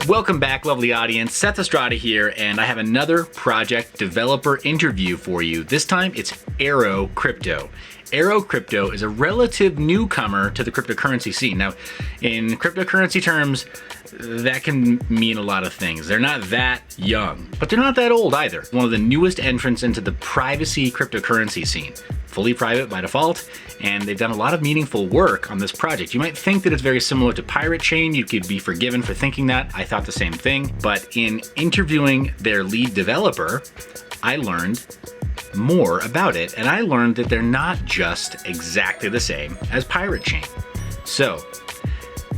Welcome back, lovely audience. Seth Estrada here, and I have another project developer interview for you. This time, it's Arrow Crypto. Arrow Crypto is a relative newcomer to the cryptocurrency scene. Now, in cryptocurrency terms, that can mean a lot of things. They're not that young, but they're not that old either. One of the newest entrants into the privacy cryptocurrency scene. Fully private by default, and they've done a lot of meaningful work on this project. You might think that it's very similar to Pirate Chain. You could be forgiven for thinking that. I thought the same thing. But in interviewing their lead developer, I learned more about it, and I learned that they're not just exactly the same as Pirate Chain. So,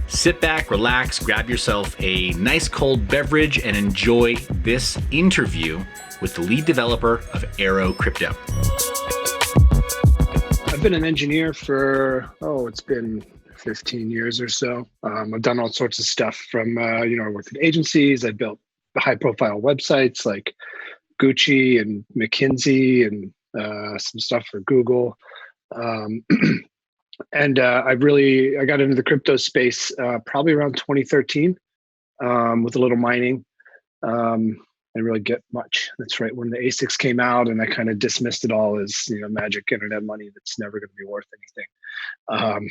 sit back, relax, grab yourself a nice cold beverage, and enjoy this interview with the lead developer of Arrow Crypto. I've been an engineer for, it's been 15 years or so. I've done all sorts of stuff from, I worked at agencies. I built high profile websites like Gucci and McKinsey and some stuff for Google. And I got into the crypto space probably around 2013 with a little mining. I didn't really get much. That's right when the ASICs came out, and I kind of dismissed it all as magic internet money that's never going to be worth anything.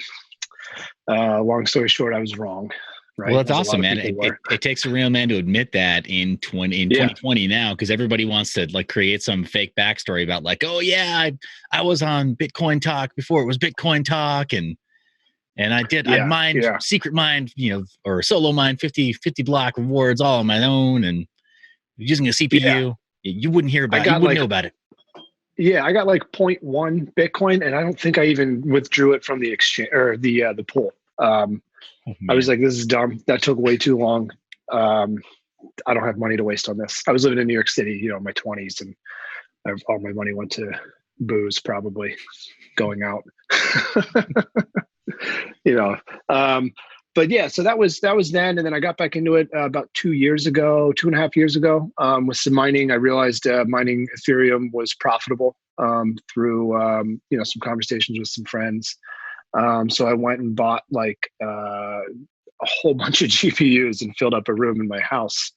Long story short, I was wrong. Right? Well, that's awesome, man. It takes a real man to admit that in 2020 now, because everybody wants to create some fake backstory about oh yeah, I was on Bitcoin Talk before it was Bitcoin Talk, and I mined secret mined, or solo mined 50 block rewards all on my own, and using a CPU, you wouldn't hear about it. You wouldn't know about it. Yeah, I got 0.1 Bitcoin, and I don't think I even withdrew it from the exchange or the pool. I was like, this is dumb. That took way too long. I don't have money to waste on this. I was living in New York City, in my 20s, and all my money went to booze, probably going out. But yeah, so that was then, and then I got back into it about 2.5 years ago, with some mining. I realized mining Ethereum was profitable through some conversations with some friends. So I went and bought a whole bunch of GPUs and filled up a room in my house.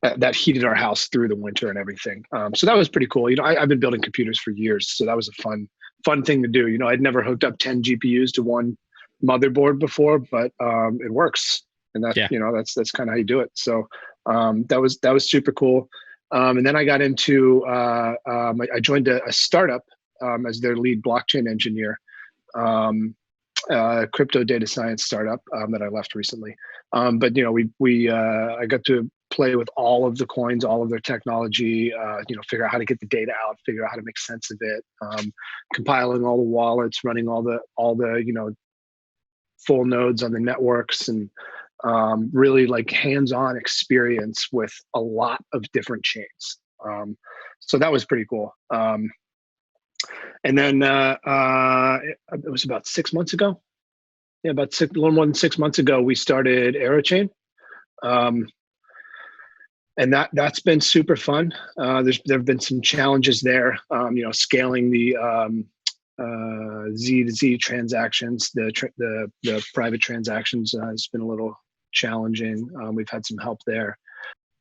That heated our house through the winter and everything. So that was pretty cool. I've been building computers for years, so that was a fun thing to do. I'd never hooked up 10 GPUs to one motherboard before, but it works, and that's kind of how you do it. So that was super cool. And then I got into I joined a startup as their lead blockchain engineer, crypto data science startup that I left recently. But I got to play with all of the coins, all of their technology, figure out how to get the data out, figure out how to make sense of it, compiling all the wallets, running all the full nodes on the networks, and really hands-on experience with a lot of different chains. So that was pretty cool. And then it was about 6 months ago. Yeah, a little more than 6 months ago, we started Aerochain. And that's been super fun. There have been some challenges there. Scaling the Z to Z transactions, the private transactions has been a little challenging. We've had some help there.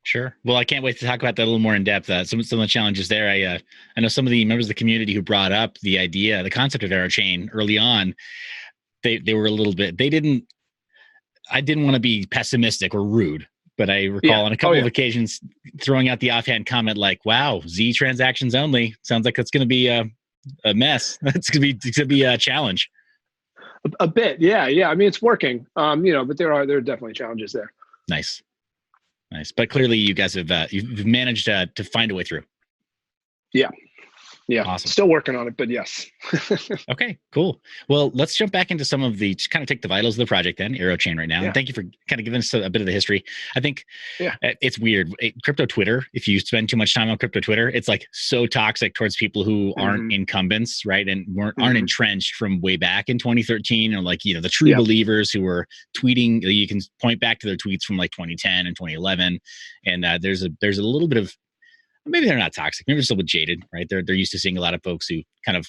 Sure. Well, I can't wait to talk about that a little more in depth. Some of the challenges there. I know some of the members of the community who brought up the concept of Aerochain early on. They were a little bit. I didn't want to be pessimistic or rude. But I recall on a couple of occasions throwing out the offhand comment wow, Z transactions only. Sounds like it's going to be a mess. It's going to be a challenge. A bit, yeah. I mean, it's working, but there are definitely challenges there. Nice. But clearly, you guys have you've managed to find a way through. Yeah. Awesome. Still working on it, but yes. Okay, cool. Well, let's jump back into some of just kind of take the vitals of the project then, Aerochain right now. Yeah. And thank you for kind of giving us a bit of the history. I think it's weird. Crypto Twitter, if you spend too much time on crypto Twitter, it's so toxic towards people who aren't incumbents, right? And aren't entrenched from way back in 2013, or the true believers who were tweeting. You can point back to their tweets from 2010 and 2011. And there's a little bit of, maybe they're not toxic. Maybe they're still a bit jaded, right? They're used to seeing a lot of folks who kind of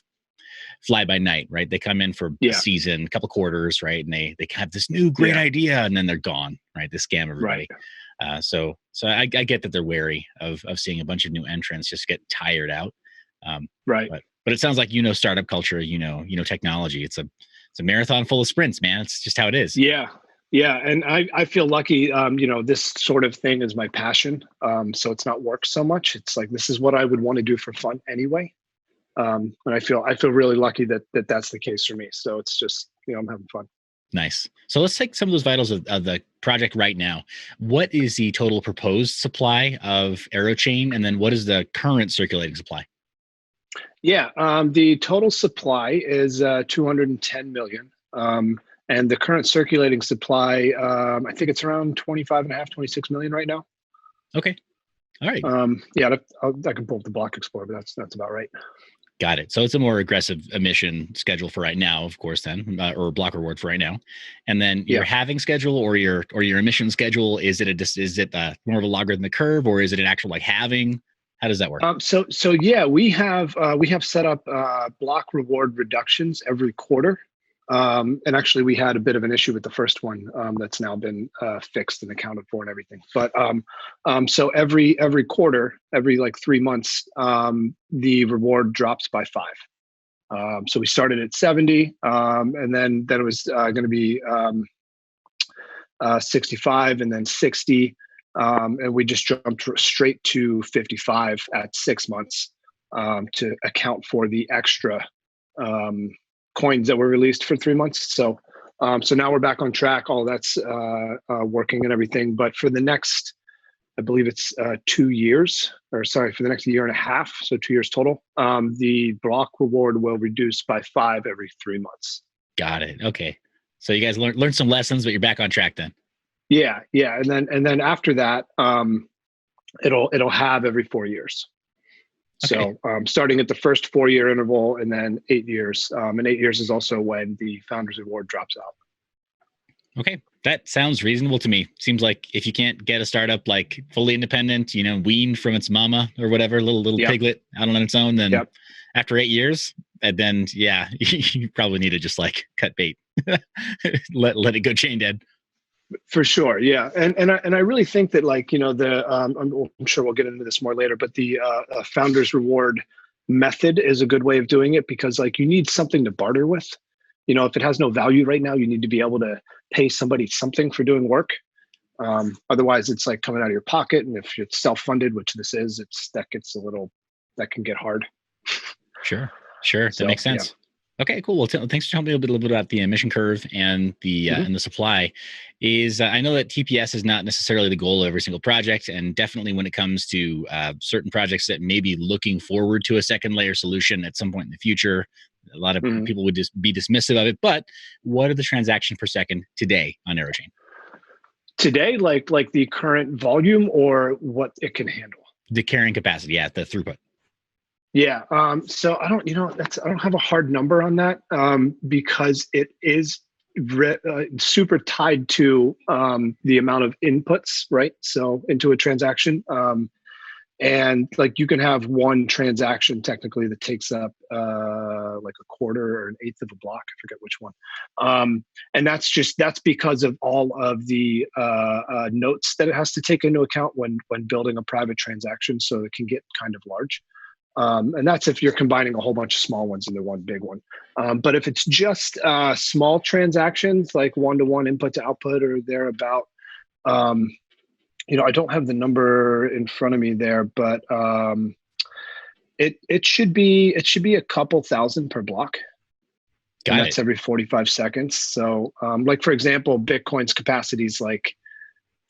fly by night, right? They come in for a Yeah. season, a couple quarters, right? And they have this new great Yeah. idea, and then they're gone, right? They scam Right. everybody. So I get that they're wary of seeing a bunch of new entrants just get tired out. Right. But it sounds like startup culture, technology. It's a marathon full of sprints, man. It's just how it is. Yeah. Yeah. And I feel lucky, this sort of thing is my passion. So it's not work so much. It's like, this is what I would want to do for fun anyway. And I feel really lucky that that's the case for me. So it's just, I'm having fun. Nice. So let's take some of those vitals of the project right now. What is the total proposed supply of AeroChain? And then what is the current circulating supply? Yeah. The total supply is 210 million. And the current circulating supply, I think it's around 26 million right now. Okay. All right. Yeah, I can pull up the block explorer, but that's about right. Got it. So it's a more aggressive emission schedule for right now, of course, then, or block reward for right now. And then your halving schedule or your emission schedule, is it more of a logarithmic curve, or is it an actual like halving? How does that work? So yeah, we have set up block reward reductions every quarter. And actually, we had a bit of an issue with the first one that's now been fixed and accounted for and everything. But so every quarter, every like 3 months, the reward drops by 5. So we started at 70, and then it was going to be 65, and then 60, and we just jumped straight to 55 at 6 months to account for the extra coins that were released for 3 months. So now we're back on track. All that's working and everything. But for the next, I believe it's 2 years, for the next year and a half, so 2 years total, the block reward will reduce by 5 every 3 months. Got it. Okay. So you guys learned some lessons, but you're back on track then. Yeah. And then after that, it'll have every 4 years. Okay. So starting at the first 4-year interval, and then 8 years. And 8 years is also when the Founders Reward drops out. Okay. That sounds reasonable to me. Seems like if you can't get a startup like fully independent, weaned from its mama or whatever, little piglet out on its own, then after 8 years, and then you probably need to just like cut bait, let it go chain dead. For sure, yeah, and I really think that I'm sure we'll get into this more later, but the Founders Reward method is a good way of doing it, because you need something to barter with. If it has no value right now, you need to be able to pay somebody something for doing work. Otherwise, it's like coming out of your pocket, and if it's self-funded, which this is, that can get hard. Sure, that makes sense. Yeah. Okay, cool. Well, thanks for telling me a little bit about the emission curve and the and the supply. I know that TPS is not necessarily the goal of every single project, and definitely when it comes to certain projects that may be looking forward to a second layer solution at some point in the future, a lot of people would just be dismissive of it. But what are the transactions per second today on AeroChain? Today, like the current volume, or what it can handle? The carrying capacity, the throughput. Yeah. So I don't have a hard number on that, because it is super tied to the amount of inputs, right? So into a transaction, and you can have one transaction technically that takes up like a quarter or an eighth of a block. I forget which one. And that's because of all of the notes that it has to take into account when building a private transaction. So it can get kind of large. And that's if you're combining a whole bunch of small ones into one big one. But if it's just small transactions, like one-to-one input to output or thereabout, I don't have the number in front of me there, but it should be a couple thousand per block. And that's every 45 seconds. So for example, Bitcoin's capacity is like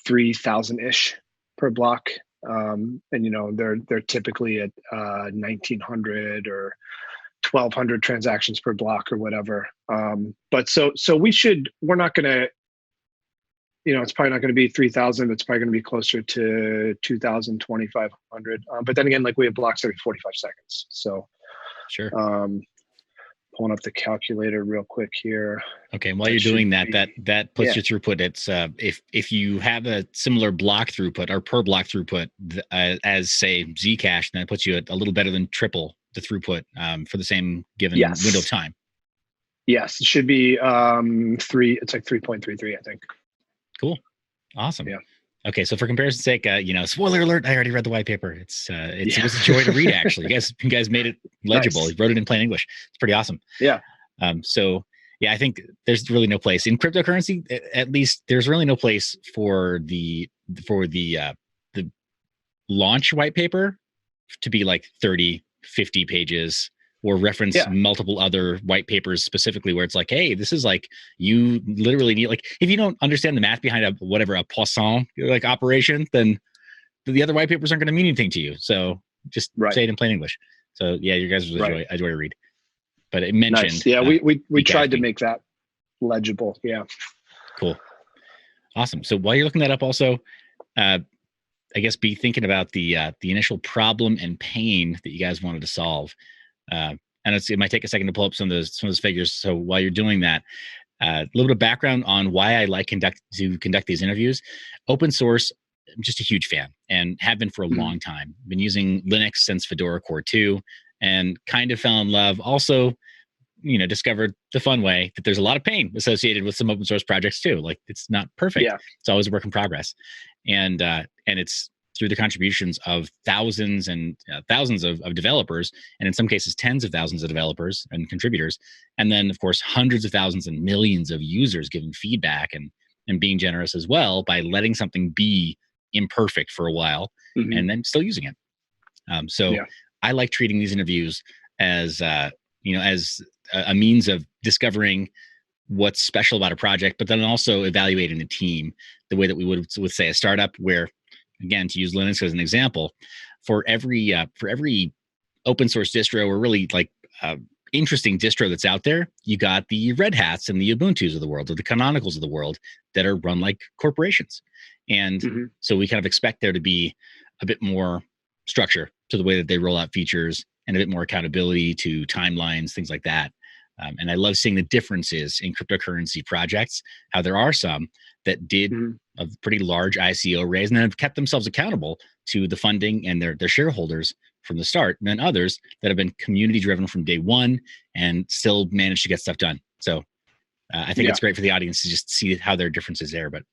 3,000-ish per block. And they're typically at 1,900 or 1,200 transactions per block or whatever. But so we're not going to, it's probably not going to be 3,000. It's probably going to be closer to 2,000, 2,500. But then again, we have blocks every 45 seconds. So sure. Pulling up the calculator real quick here. Okay, while you're doing that puts your throughput. It's if you have a similar block throughput or per block throughput as say Zcash, then it puts you at a little better than triple the throughput for the same given Yes. window of time? Yes, it should be it's like 3.33, I think. Cool. Awesome. Yeah. Okay, so for comparison's sake, spoiler alert, I already read the white paper. It was a Yeah. joy to read, actually. You guys made it legible. Nice. You wrote it in plain English. It's pretty awesome. Yeah. So yeah, I think there's really no place in cryptocurrency, at least there's really no place for the launch white paper to be like 30, 50 pages or reference Yeah. multiple other white papers specifically where it's like, hey, this is like, you literally need, like, if you don't understand the math behind a Poisson like operation, then the other white papers aren't going to mean anything to you. So just say it in plain English. So yeah, you guys was a joy to read. But it mentioned, nice. Yeah, we tried to make that legible. Yeah. Cool. Awesome. So while you're looking that up, also, I guess be thinking about the initial problem and pain that you guys wanted to solve. And it might take a second to pull up some of those figures. So while you're doing that, a little bit of background on why I like to conduct these interviews. Open source, I'm just a huge fan and have been for a long time. Been using Linux since Fedora Core 2 and kind of fell in love. Also, discovered the fun way that there's a lot of pain associated with some open source projects too. Like, it's not perfect. Yeah. It's always a work in progress. And it's through the contributions of thousands and thousands of developers, and in some cases tens of thousands of developers and contributors, and then of course hundreds of thousands and millions of users giving feedback and being generous as well by letting something be imperfect for a while and then still using it. I like treating these interviews as as a means of discovering what's special about a project, but then also evaluating the team the way that we would say a startup, where, again, to use Linux as an example, for every open source distro or really like interesting distro that's out there, you got the Red Hats and the Ubuntus of the world or the Canonicals of the world that are run like corporations. And so we kind of expect there to be a bit more structure to the way that they roll out features and a bit more accountability to timelines, things like that. And I love seeing the differences in cryptocurrency projects, how there are some that did a pretty large ICO raise and then have kept themselves accountable to the funding and their shareholders from the start, and then others that have been community driven from day one and still managed to get stuff done. So I think it's great for the audience to just see how there are differences there. But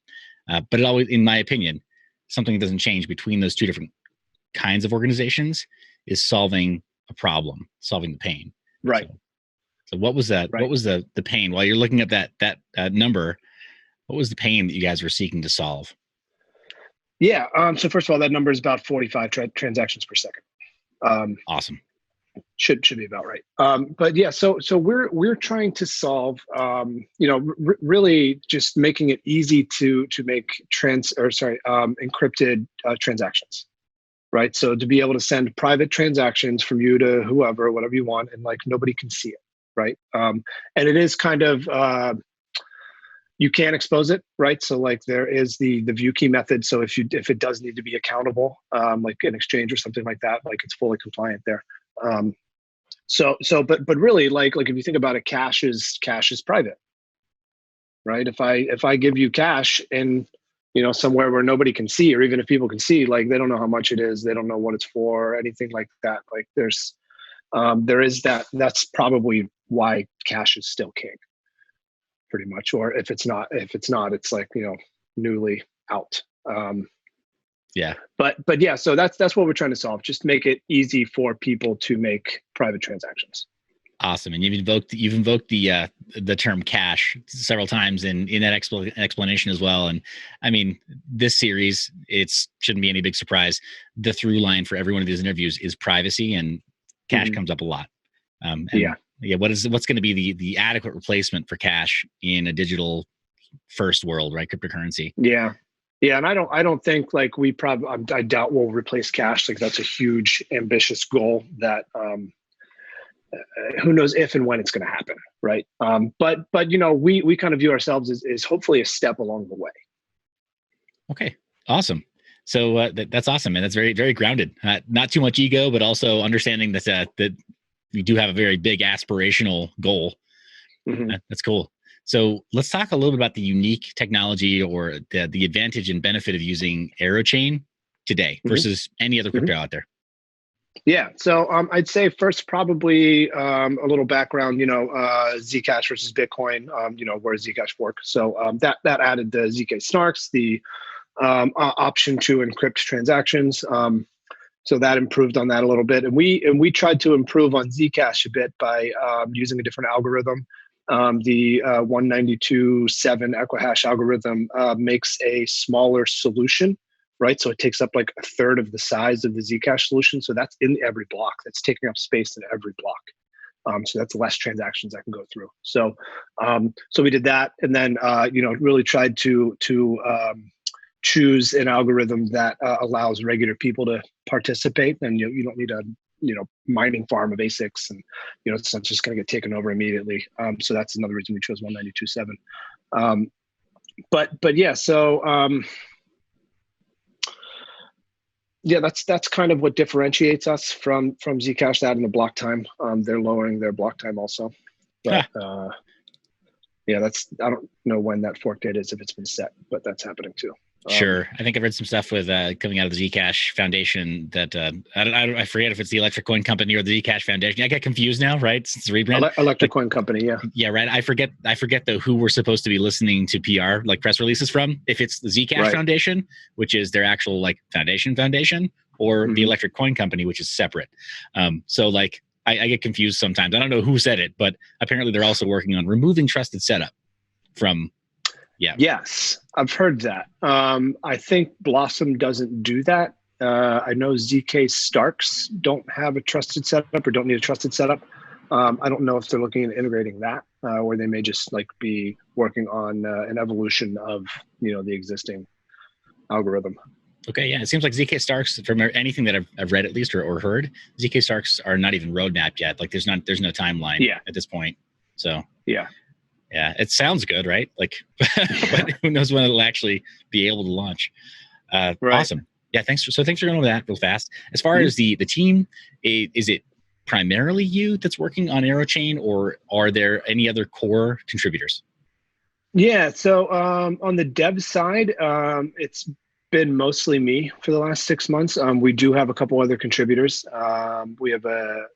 it always, in my opinion, something that doesn't change between those two different kinds of organizations is solving a problem, solving the pain. Right. So what was that? Right. What was the pain while you're looking at that number? What was the pain that you guys were seeking to solve? Yeah. So first of all, that number is about 45 transactions per second. Awesome. Should be about right. But yeah, so we're trying to solve, really just making it easy to make encrypted transactions. Right. So to be able to send private transactions from you to whoever, whatever you want, and like nobody can see it. Right. And it is kind of, you can't expose it. Right. So like there is the view key method. So if it does need to be accountable, like an exchange or something like that, like it's fully compliant there. But really like if you think about it, cash is private. Right. If I give you cash and somewhere where nobody can see, or even if people can see, like they don't know how much it is, they don't know what it's for, or anything like that. Like there is that. That's probably why cash is still king, pretty much. Or if it's not, it's like newly out. Yeah. But yeah, so that's what we're trying to solve. Just make it easy for people to make private transactions. Awesome. And you've invoked the term cash several times in that explanation as well. And I mean, this series, shouldn't be any big surprise. The through line for every one of these interviews is privacy, and cash comes up a lot. What's going to be the adequate replacement for cash in a digital first world, right? Cryptocurrency. Yeah. And I don't think like I doubt we'll replace cash. Like that's a huge ambitious goal that, who knows if and when it's going to happen, right? But we kind of view ourselves as hopefully a step along the way. Okay, awesome. So that's awesome, and that's very, very grounded. Not too much ego, but also understanding that we do have a very big aspirational goal. That's cool. So let's talk a little bit about the unique technology or the advantage and benefit of using AeroChain today versus any other crypto out there. Yeah. So I'd say first probably a little background, Zcash versus Bitcoin, where Zcash fork. So that added the ZK snarks, the option to encrypt transactions. So that improved on that a little bit. And we tried to improve on Zcash a bit by using a different algorithm. The 192.7 Equihash algorithm makes a smaller solution, right? So it takes up like a third of the size of the Zcash solution. So that's in every block. That's taking up space in every block. So that's less transactions that can go through. So we did that, and then really tried to choose an algorithm that allows regular people to participate, and you don't need a mining farm of ASICs, and it's not just going to get taken over immediately. So that's another reason we chose 192.7. But yeah, so yeah, that's kind of what differentiates us from Zcash. That and the block time. They're lowering their block time also. But yeah, I don't know when that fork date is, if it's been set, but that's happening too. Sure. I think I've read some stuff with coming out of the Zcash Foundation that I forget if it's the Electric Coin Company or the Zcash Foundation. I get confused now, right? Since the rebrand. Electric Coin Company, yeah. Yeah, right. I forget though who we're supposed to be listening to PR, like press releases from. If it's the Zcash Foundation, which is their actual like foundation, or the Electric Coin Company, which is separate. So like I get confused sometimes. I don't know who said it, but apparently they're also working on removing trusted setup from. Yeah. Yes, I've heard that. I think Blossom doesn't do that. I know ZK Starks don't have a trusted setup or don't need a trusted setup. I don't know if they're looking at integrating that, or they may just like be working on an evolution of the existing algorithm. Okay, yeah, it seems like ZK Starks, from anything that I've read at least or heard, ZK Starks are not even roadmapped yet. Like there's no timeline at this point. So yeah, it sounds good, right? Like, but who knows when it'll actually be able to launch? Right. Awesome. Yeah, thanks for going over that real fast. As far as the team, is it primarily you that's working on AeroChain, or are there any other core contributors? Yeah, so on the dev side, it's been mostly me for the last 6 months. We do have a couple other contributors. We have a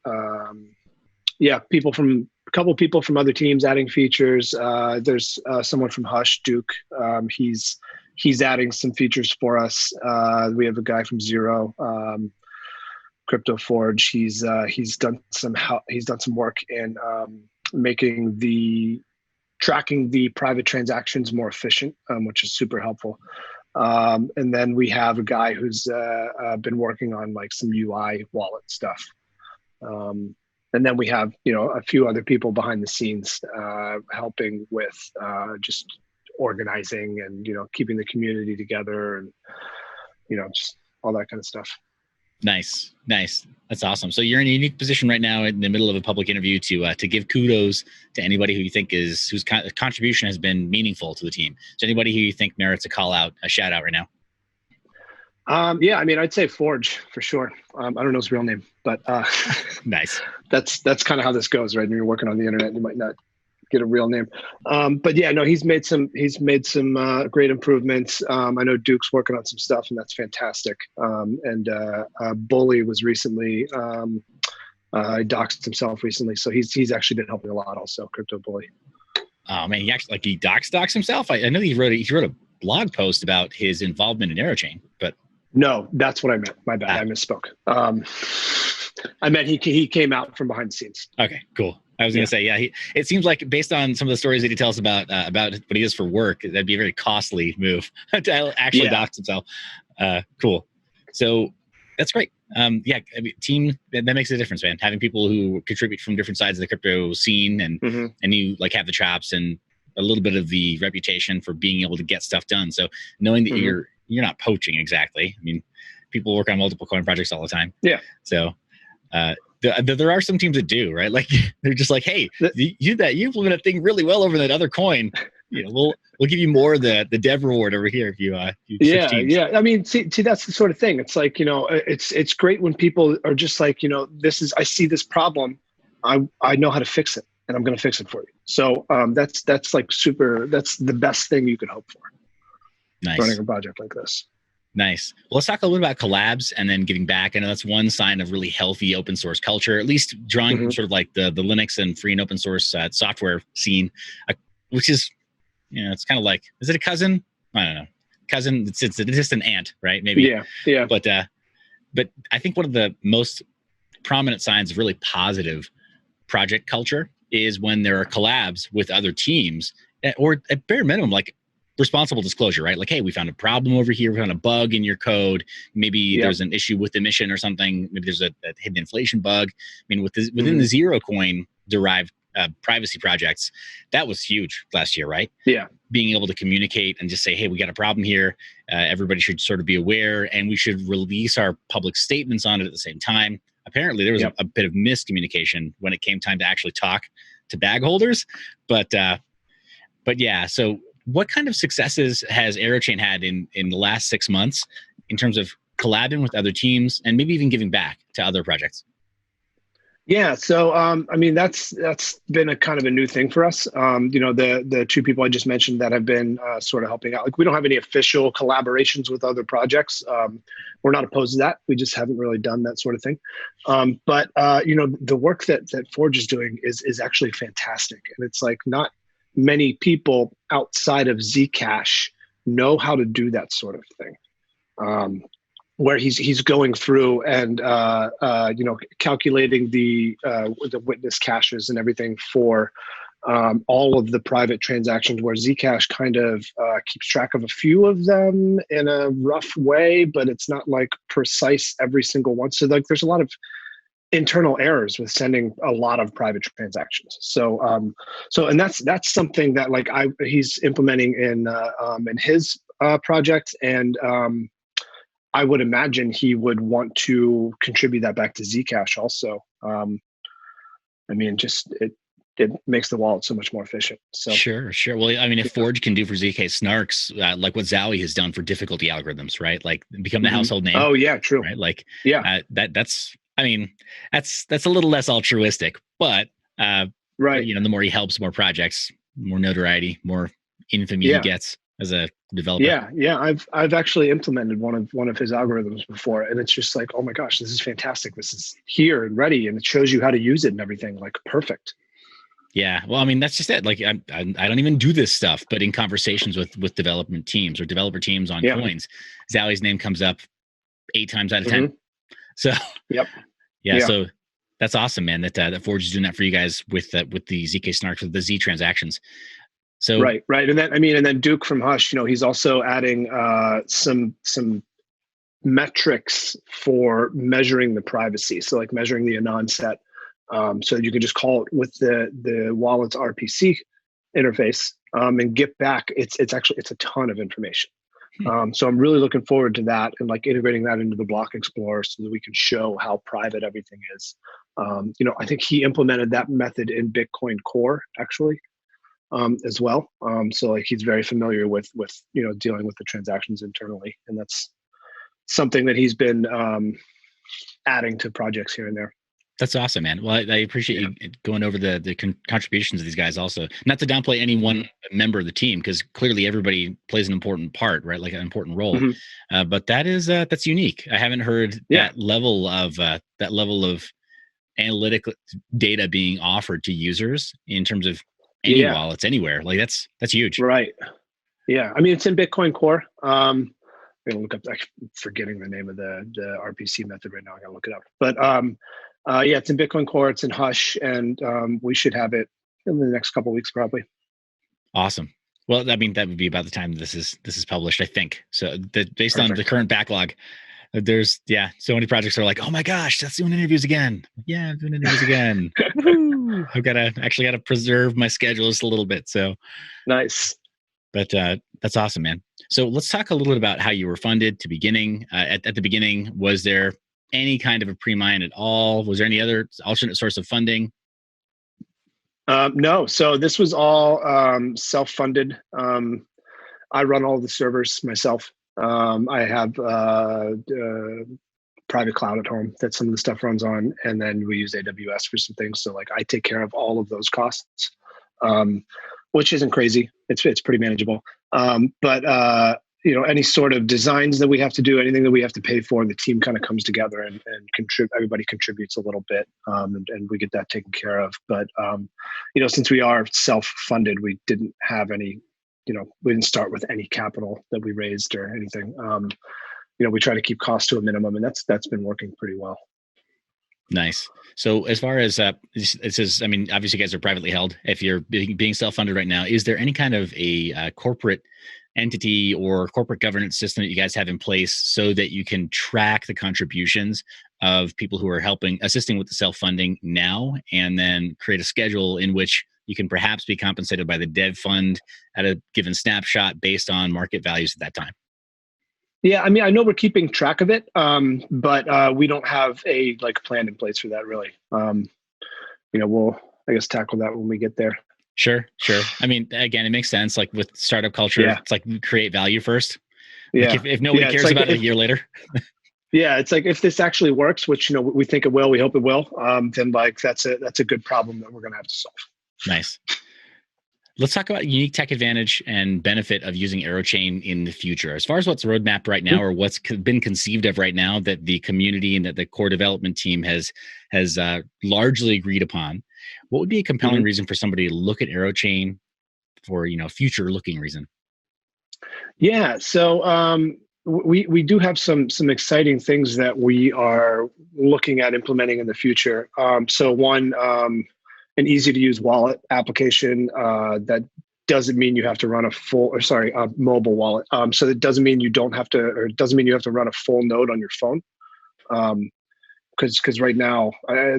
couple people from other teams adding features. There's someone from Hush, Duke. He's adding some features for us. We have a guy from Zero, Crypto Forge. He's done some work in tracking the private transactions more efficient, which is super helpful. And then we have a guy who's been working on like some UI wallet stuff. And then we have, a few other people behind the scenes helping with just organizing and, keeping the community together and, just all that kind of stuff. Nice. That's awesome. So you're in a unique position right now in the middle of a public interview to give kudos to anybody who you think whose contribution has been meaningful to the team. So anybody who you think merits a shout out right now. Yeah, I mean, I'd say Forge for sure. I don't know his real name, but nice. That's kind of how this goes, right? When you're working on the internet, you might not get a real name. But yeah, no, he's made some great improvements. I know Duke's working on some stuff, and that's fantastic. And Bully was recently doxed himself recently, so he's actually been helping a lot. Also, Crypto Bully. Oh man, he doxed himself. I know he wrote a blog post about his involvement in AeroChain, but. No, that's what I meant. My bad. I misspoke. I meant he came out from behind the scenes. Okay, cool. I was going to say, it seems like based on some of the stories that he tells about what he does for work, that'd be a very costly move to actually dox himself. Cool. So that's great. I mean, team, that makes a difference, man. Having people who contribute from different sides of the crypto scene and you like have the chops and a little bit of the reputation for being able to get stuff done. So knowing that you're not poaching exactly. I mean, people work on multiple coin projects all the time. Yeah. So there are some teams that do, right? Like they're just like, hey, you implement a thing really well over that other coin. We'll give you more of the dev reward over here if you switch teams. Yeah. I mean, see, that's the sort of thing. It's like, it's great when people are just like, I see this problem. I know how to fix it, and I'm going to fix it for you. So that's like super. That's the best thing you could hope for. Nice. Running a project like this. Nice. Well, let's talk a little bit about collabs and then giving back. I know that's one sign of really healthy open source culture, at least drawing from sort of like the Linux and free and open source software scene, which is, it's kind of like, is it a cousin? I don't know. Cousin, it's just an aunt, right? Maybe. Yeah. But I think one of the most prominent signs of really positive project culture is when there are collabs with other teams, or at bare minimum, like responsible disclosure, right? Like, hey, we found a problem over here. We found a bug in your code. Maybe there's an issue with emission or something. Maybe there's a hidden inflation bug. I mean, within the Zero Coin derived privacy projects, that was huge last year, right? Yeah. Being able to communicate and just say, hey, we got a problem here. Everybody should sort of be aware, and we should release our public statements on it at the same time. Apparently, there was a bit of miscommunication when it came time to actually talk to bag holders. But yeah, so what kind of successes has AeroChain had in the last 6 months in terms of collabing with other teams and maybe even giving back to other projects? Yeah, so I mean that's been a kind of a new thing for us. The two people I just mentioned that have been sort of helping out. Like, we don't have any official collaborations with other projects. We're not opposed to that. We just haven't really done that sort of thing. But the work that Forge is doing is actually fantastic, and it's like not many people outside of Zcash know how to do that sort of thing. Where he's going through and calculating the witness caches and everything for all of the private transactions, where Zcash kind of keeps track of a few of them in a rough way, but it's not like precise every single one. So like there's a lot of internal errors with sending a lot of private transactions. So and that's something that like he's implementing in his project, and I would imagine he would want to contribute that back to Zcash also. I mean, just it makes the wallet so much more efficient. So Sure. Well, I mean, if Forge can do for ZK snarks, like what Zowie has done for difficulty algorithms, right? Like become the household name. Oh yeah, true. Right? Like that's a little less altruistic, but right. the more he helps more projects, more notoriety, more infamy he gets as a developer. Yeah. I've actually implemented one of his algorithms before, and it's just like, oh my gosh, this is fantastic. This is here and ready, and it shows you how to use it and everything. Like, perfect. Yeah, well, I mean, that's just it. Like, I don't even do this stuff, but in conversations with development teams or developer teams on coins, Zowie's name comes up 8 times out of 10. So so that's awesome, man. That Forge is doing that for you guys with the ZK snarks, with the Z transactions. So right, and then Duke from Hush, he's also adding some metrics for measuring the privacy. So like measuring the anon set, so you can just call it with the wallet's RPC interface and get back. It's a ton of information. So I'm really looking forward to that, and like integrating that into the Block Explorer so that we can show how private everything is. I think he implemented that method in Bitcoin Core actually. As well. So like he's very familiar with dealing with the transactions internally, and that's something that he's been adding to projects here and there. That's awesome, man. Well, I appreciate you going over the contributions of these guys also. Not to downplay any one member of the team, because clearly everybody plays an important part, right? Like an important role. But that's unique. I haven't heard that level of analytical data being offered to users in terms of any wallets anywhere. Like that's huge. Right. Yeah. I mean, it's in Bitcoin Core. I'm gonna look up, I'm forgetting the name of the RPC method right now. I gotta look it up. But it's in Bitcoin Core, it's in Hush, and we should have it in the next couple of weeks probably. Awesome. Well, I mean, that would be about the time this is published, I think. So based on the current backlog, there's so many projects are like, oh my gosh, that's doing interviews again. Yeah, I'm doing interviews again. I've got to preserve my schedule just a little bit. So nice. But that's awesome, man. So let's talk a little bit about how you were funded to beginning. At the beginning, was there any kind of a pre-mine at all? Was there any other alternate source of funding? No. So this was all self-funded. I run all the servers myself. I have private cloud at home that some of the stuff runs on, and then we use AWS for some things. So like I take care of all of those costs, which isn't crazy. It's pretty manageable. But any sort of designs that we have to do, anything that we have to pay for, the team kind of comes together and everybody contributes a little bit, and we get that taken care of. But since we are self-funded, we didn't have any, we didn't start with any capital that we raised or anything. We try to keep costs to a minimum, and that's been working pretty well. Nice. So as far as it says, I mean, obviously you guys are privately held. If you're being self-funded right now, is there any kind of a corporate entity or corporate governance system that you guys have in place so that you can track the contributions of people who are assisting with the self-funding now, and then create a schedule in which you can perhaps be compensated by the dev fund at a given snapshot based on market values at that time? Yeah, I mean, I know we're keeping track of it, but we don't have a plan in place for that, really. We'll, I guess, tackle that when we get there. Sure. I mean, again, it makes sense. Like with startup culture, It's like create value first. Yeah. Like if nobody cares about it a year later. Yeah, it's like if this actually works, which we think it will, we hope it will. Then that's a good problem that we're going to have to solve. Nice. Let's talk about unique tech advantage and benefit of using AeroChain in the future. As far as what's roadmapped right now, or what's been conceived of right now that the community and that the core development team has largely agreed upon, what would be a compelling reason for somebody to look at AeroChain for future looking reason? Yeah, so we do have some exciting things that we are looking at implementing in the future. So one. An easy to use wallet application that doesn't mean you have to run a mobile wallet. So it doesn't mean you have to run a full node on your phone. Because right now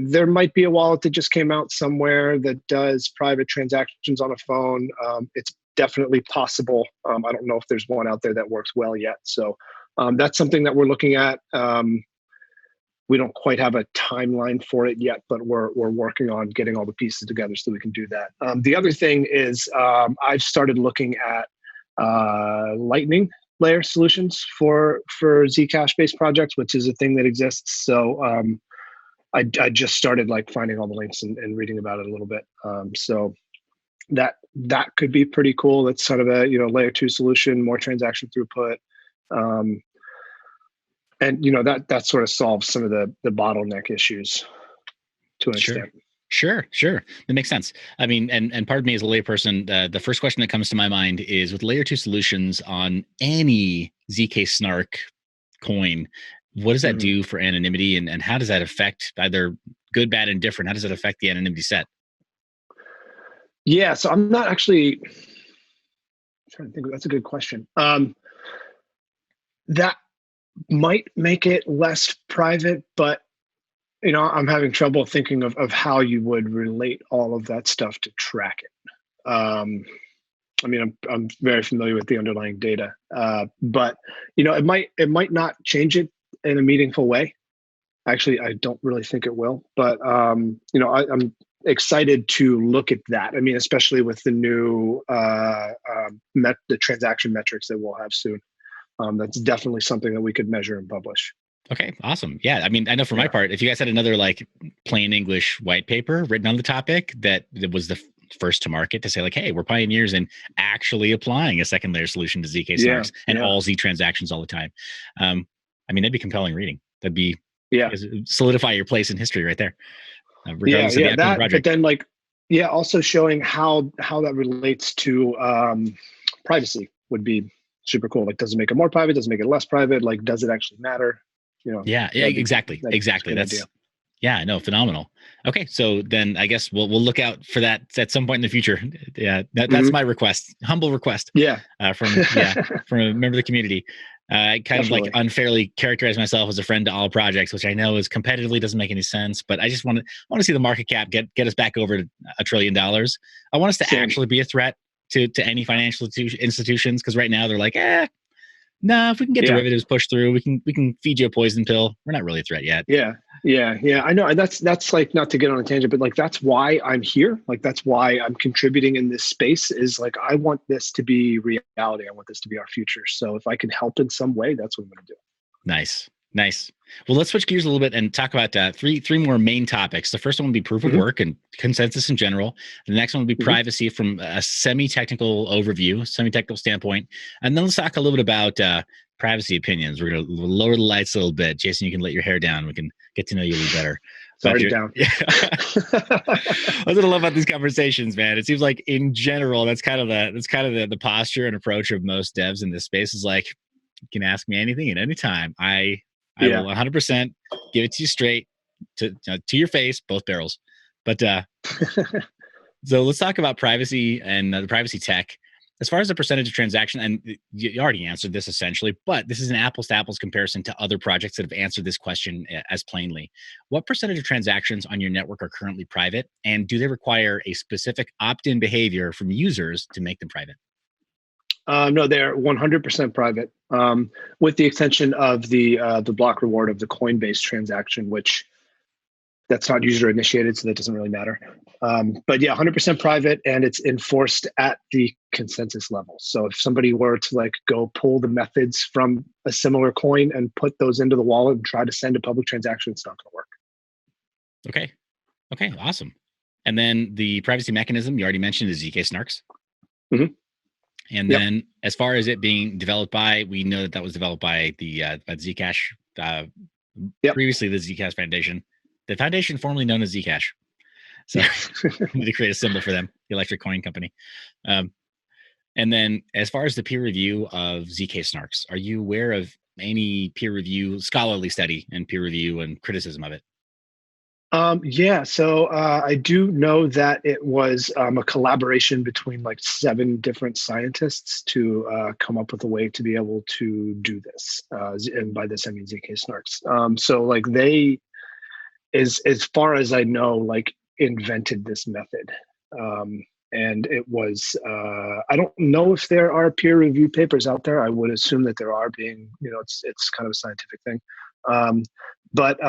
there might be a wallet that just came out somewhere that does private transactions on a phone. It's definitely possible. I don't know if there's one out there that works well yet. So that's something that we're looking at. We don't quite have a timeline for it yet, but we're working on getting all the pieces together so we can do that. The other thing is I've started looking at Lightning layer solutions for Zcash based projects, which is a thing that exists. So I just started finding all the links and reading about it a little bit. So that could be pretty cool. That's sort of a layer 2 solution, more transaction throughput. And that sort of solves some of the bottleneck issues to an extent. Sure. That makes sense. I mean, and pardon me as a layperson, the first question that comes to my mind is with layer 2 solutions on any ZK Snark coin, what does that do for anonymity, and how does that affect either good, bad, and different? How does it affect the anonymity set? Yeah, so I'm not actually trying to think. That's a good question. That might make it less private, but I'm having trouble thinking of how you would relate all of that stuff to track it. I mean, I'm very familiar with the underlying data, but it might not change it in a meaningful way. Actually, I don't really think it will, but I'm excited to look at that. I mean, especially with the new the transaction metrics that we'll have soon. That's definitely something that we could measure and publish. Okay, awesome. Yeah, I mean, I know for my part, if you guys had another plain English white paper written on the topic that was the first to market to say hey, we're pioneers in actually applying a second layer solution to ZK Snarks and all Z transactions all the time. I mean, that'd be compelling reading. That'd be solidify your place in history right there. Regardless of the actual project. But then also showing how that relates to privacy would be super cool. Does it make it more private? Does it make it less private? Does it actually matter? Exactly. That's phenomenal. Okay, so then I guess we'll look out for that at some point in the future. Yeah, that's my request, humble request. From a member of the community. I kind of unfairly characterize myself as a friend to all projects, which I know is competitively doesn't make any sense. But I just want to see the market cap get us back over to $1 trillion. I want us to actually be a threat to any financial institutions, because right now they're if we can get derivatives pushed through, we can feed you a poison pill. We're not really a threat yet. Yeah. I know. And that's not to get on a tangent, but that's why I'm here. That's why I'm contributing in this space is I want this to be reality. I want this to be our future. So if I can help in some way, that's what I'm going to do. Nice. Nice. Well, let's switch gears a little bit and talk about three more main topics. The first one will be proof of Mhm. work and consensus in general. The next one will be Mhm. privacy from a semi-technical overview, semi-technical standpoint. And then let's talk a little bit about privacy opinions. We're going to lower the lights a little bit. Jayson, you can let your hair down. We can get to know you a little better. It's already down. Yeah. That's what I love about these conversations, man. It seems like in general, that's kind of the posture and approach of most devs in this space is like, you can ask me anything at any time. I Yeah. will 100% give it to you straight to your face, both barrels. But so let's talk about privacy and the privacy tech. As far as the percentage of transaction, and you already answered this essentially, but this is an apples to apples comparison to other projects that have answered this question as plainly. What percentage of transactions on your network are currently private, and do they require a specific opt-in behavior from users to make them private? No, they're 100% private, with the extension of the block reward of the Coinbase transaction, which that's not user initiated, so that doesn't really matter. But yeah, 100% private, and it's enforced at the consensus level. So if somebody were to like go pull the methods from a similar coin and put those into the wallet and try to send a public transaction, it's not going to work. Okay. Okay. Awesome. And then the privacy mechanism you already mentioned is ZK snarks. Mhm. And Yep. then, as far as it being developed by, we know that was developed by the Zcash, Yep. previously the Zcash Foundation, the foundation formerly known as Zcash. So we need to create a symbol for them, the electric coin company. And then, as far as the peer review of ZK snarks, are you aware of any peer review, scholarly study and peer review and criticism of it? Yeah, so I do know that it was a collaboration between like 7 different scientists to come up with a way to be able to do this. And by this, I mean ZK Snarks. So like they, as far as I know, like invented this method. And it was, I don't know if there are peer review papers out there. I would assume that there are, being, it's kind of a scientific thing. But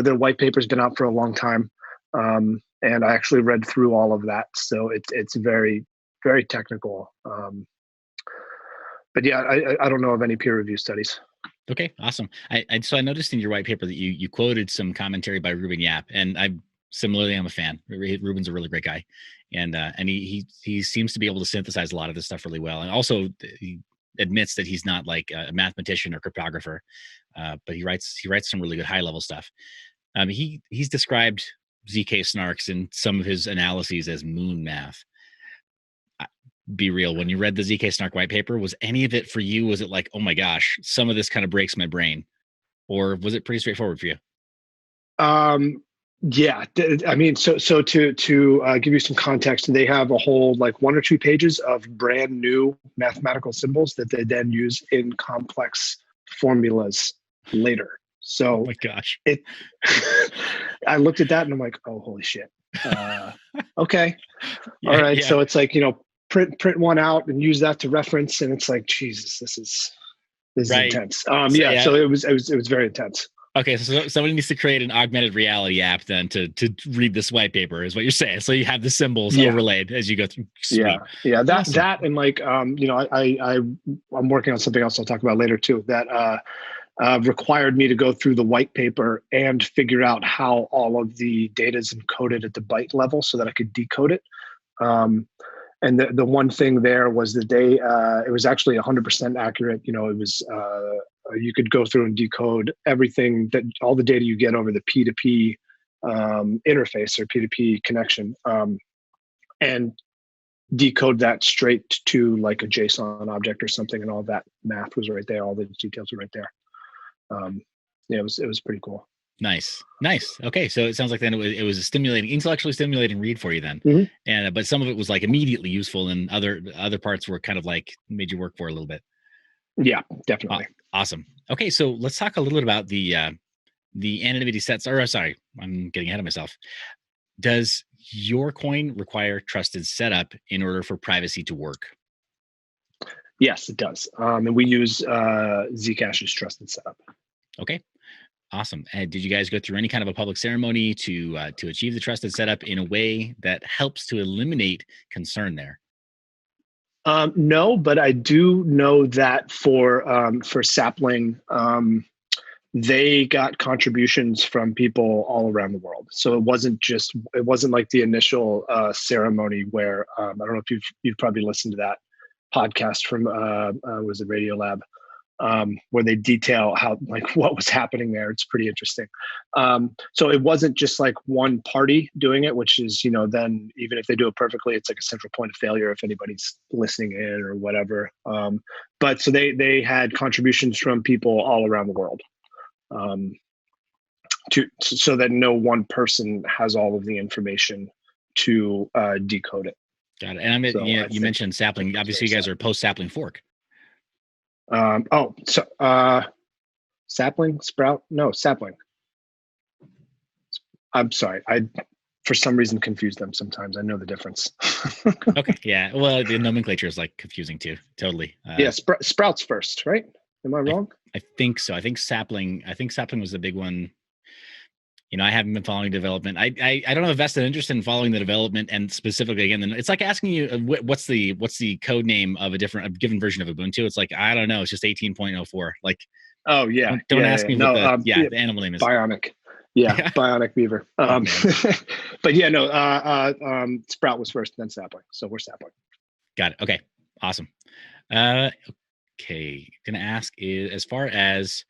their white paper's been out for a long time, and I actually read through all of that, so it's very, very technical. But yeah, I don't know of any peer review studies. Okay, awesome. So I noticed in your white paper that you quoted some commentary by Ruben Yap, and I'm a fan. Ruben's a really great guy, and he seems to be able to synthesize a lot of this stuff really well, and also he admits that he's not like a mathematician or cryptographer, but he writes some really good high level stuff. He's described ZK snarks in some of his analyses as moon math. Be real, when you read the ZK snark white paper, was any of it for you? Was it like, oh my gosh, some of this kind of breaks my brain, or was it pretty straightforward for you? Yeah, I mean, so to give you some context, they have a whole like 1 or 2 pages of brand new mathematical symbols that they then use in complex formulas later. Oh So my gosh. I looked at that and I'm like, oh, holy shit. Okay. All right. Yeah. So it's like, print one out and use that to reference. And it's like, Jesus, this is Right. intense. So, Yeah. yeah. So it was very intense. Okay, so somebody needs to create an augmented reality app then to read this white paper, is what you're saying. So you have the symbols Yeah. overlaid as you go through. Sweet. Yeah. Awesome. That and like, I'm working on something else I'll talk about later too, that required me to go through the white paper and figure out how all of the data is encoded at the byte level so that I could decode it. And the one thing there was that it was actually 100% accurate. It was, you could go through and decode everything, that all the data you get over the P2P interface or P2P connection, and decode that straight to like a JSON object or something. And all that math was right there. All the details were right there. Yeah, it was pretty cool. Nice. Okay, so it sounds like then it was a intellectually stimulating read for you then, Mhm. and but some of it was like immediately useful, and other parts were kind of like made you work for a little bit. Yeah, definitely. Awesome. Okay, so let's talk a little bit about the anonymity sets. Or sorry, I'm getting ahead of myself. Does your coin require trusted setup in order for privacy to work? Yes, it does. And we use Zcash's trusted setup. Okay. Awesome. And did you guys go through any kind of a public ceremony to achieve the trusted setup in a way that helps to eliminate concern there? No, but I do know that for Sapling, they got contributions from people all around the world. So it wasn't like the initial ceremony where I don't know if you've probably listened to that podcast from was it Radio Lab, where they detail how like what was happening there. It's pretty interesting. So it wasn't just like one party doing it, which is, then even if they do it perfectly, it's like a central point of failure if anybody's listening in or whatever. But so they had contributions from people all around the world. So that no one person has all of the information to decode it. Got it. And you mentioned sapling. Obviously, you guys are post sapling fork. Sapling, sprout? No, sapling. I'm sorry. I, for some reason, confuse them sometimes. I know the difference. Okay. Yeah. Well, the nomenclature is like confusing too. Totally. Yeah. Sprouts first, right? Am I wrong? I think so. I think sapling was the big one. I haven't been following development. I don't have a vested interest in following the development, and specifically, again, it's like asking you what's the code name of a given version of Ubuntu. It's like, I don't know. It's just 18.04. Like, oh yeah. Don't ask me what the animal name is. Bionic. Yeah, Bionic Beaver. But yeah, no. Sprout was first, then sapling. So we're sapling. Got it. Okay. Awesome. Okay. Gonna ask is, as far as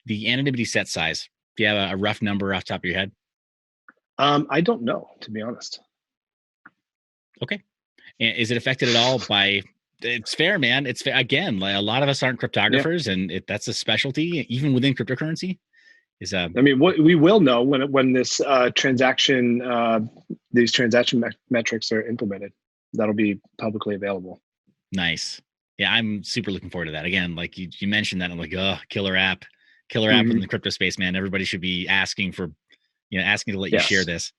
the anonymity set size, do you have a rough number off the top of your head? I don't know, to be honest. Okay. And is it affected at all by? It's fair, man. It's fair. Again, like a lot of us aren't cryptographers, and that's a specialty, even within cryptocurrency. I mean, we will know when this these transaction metrics are implemented. That'll be publicly available. Nice. Yeah, I'm super looking forward to that. Again, like you mentioned that, I'm like, oh, killer app in the crypto space, man. Everybody should be asking to let you share this.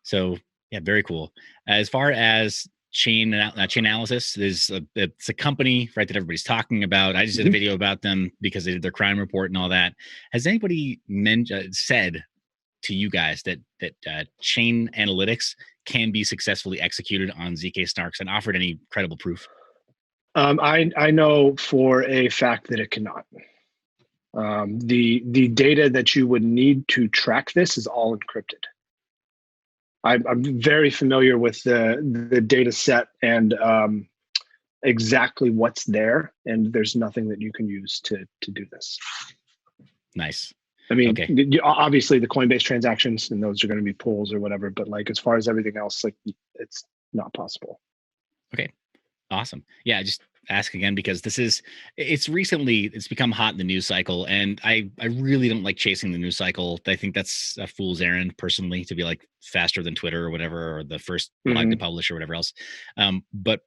So yeah, very cool. As far as chain analysis, it's a company, right, that everybody's talking about. I just did a video about them because they did their crime report and all that. Has anybody said to you guys that chain analytics can be successfully executed on ZK Snarks and offered any credible proof? I know for a fact that it cannot. The data that you would need to track this is all encrypted. I'm very familiar with the data set and exactly what's there, and there's nothing that you can use to do this. Nice. I mean, obviously the Coinbase transactions, and those are going to be pools or whatever, but like as far as everything else, like it's not possible. Okay. Awesome. Yeah, just ask again because it's become hot in the news cycle, and I really don't like chasing the news cycle. I think that's a fool's errand, personally, to be like faster than Twitter or whatever, or the first blog to publish or whatever else. But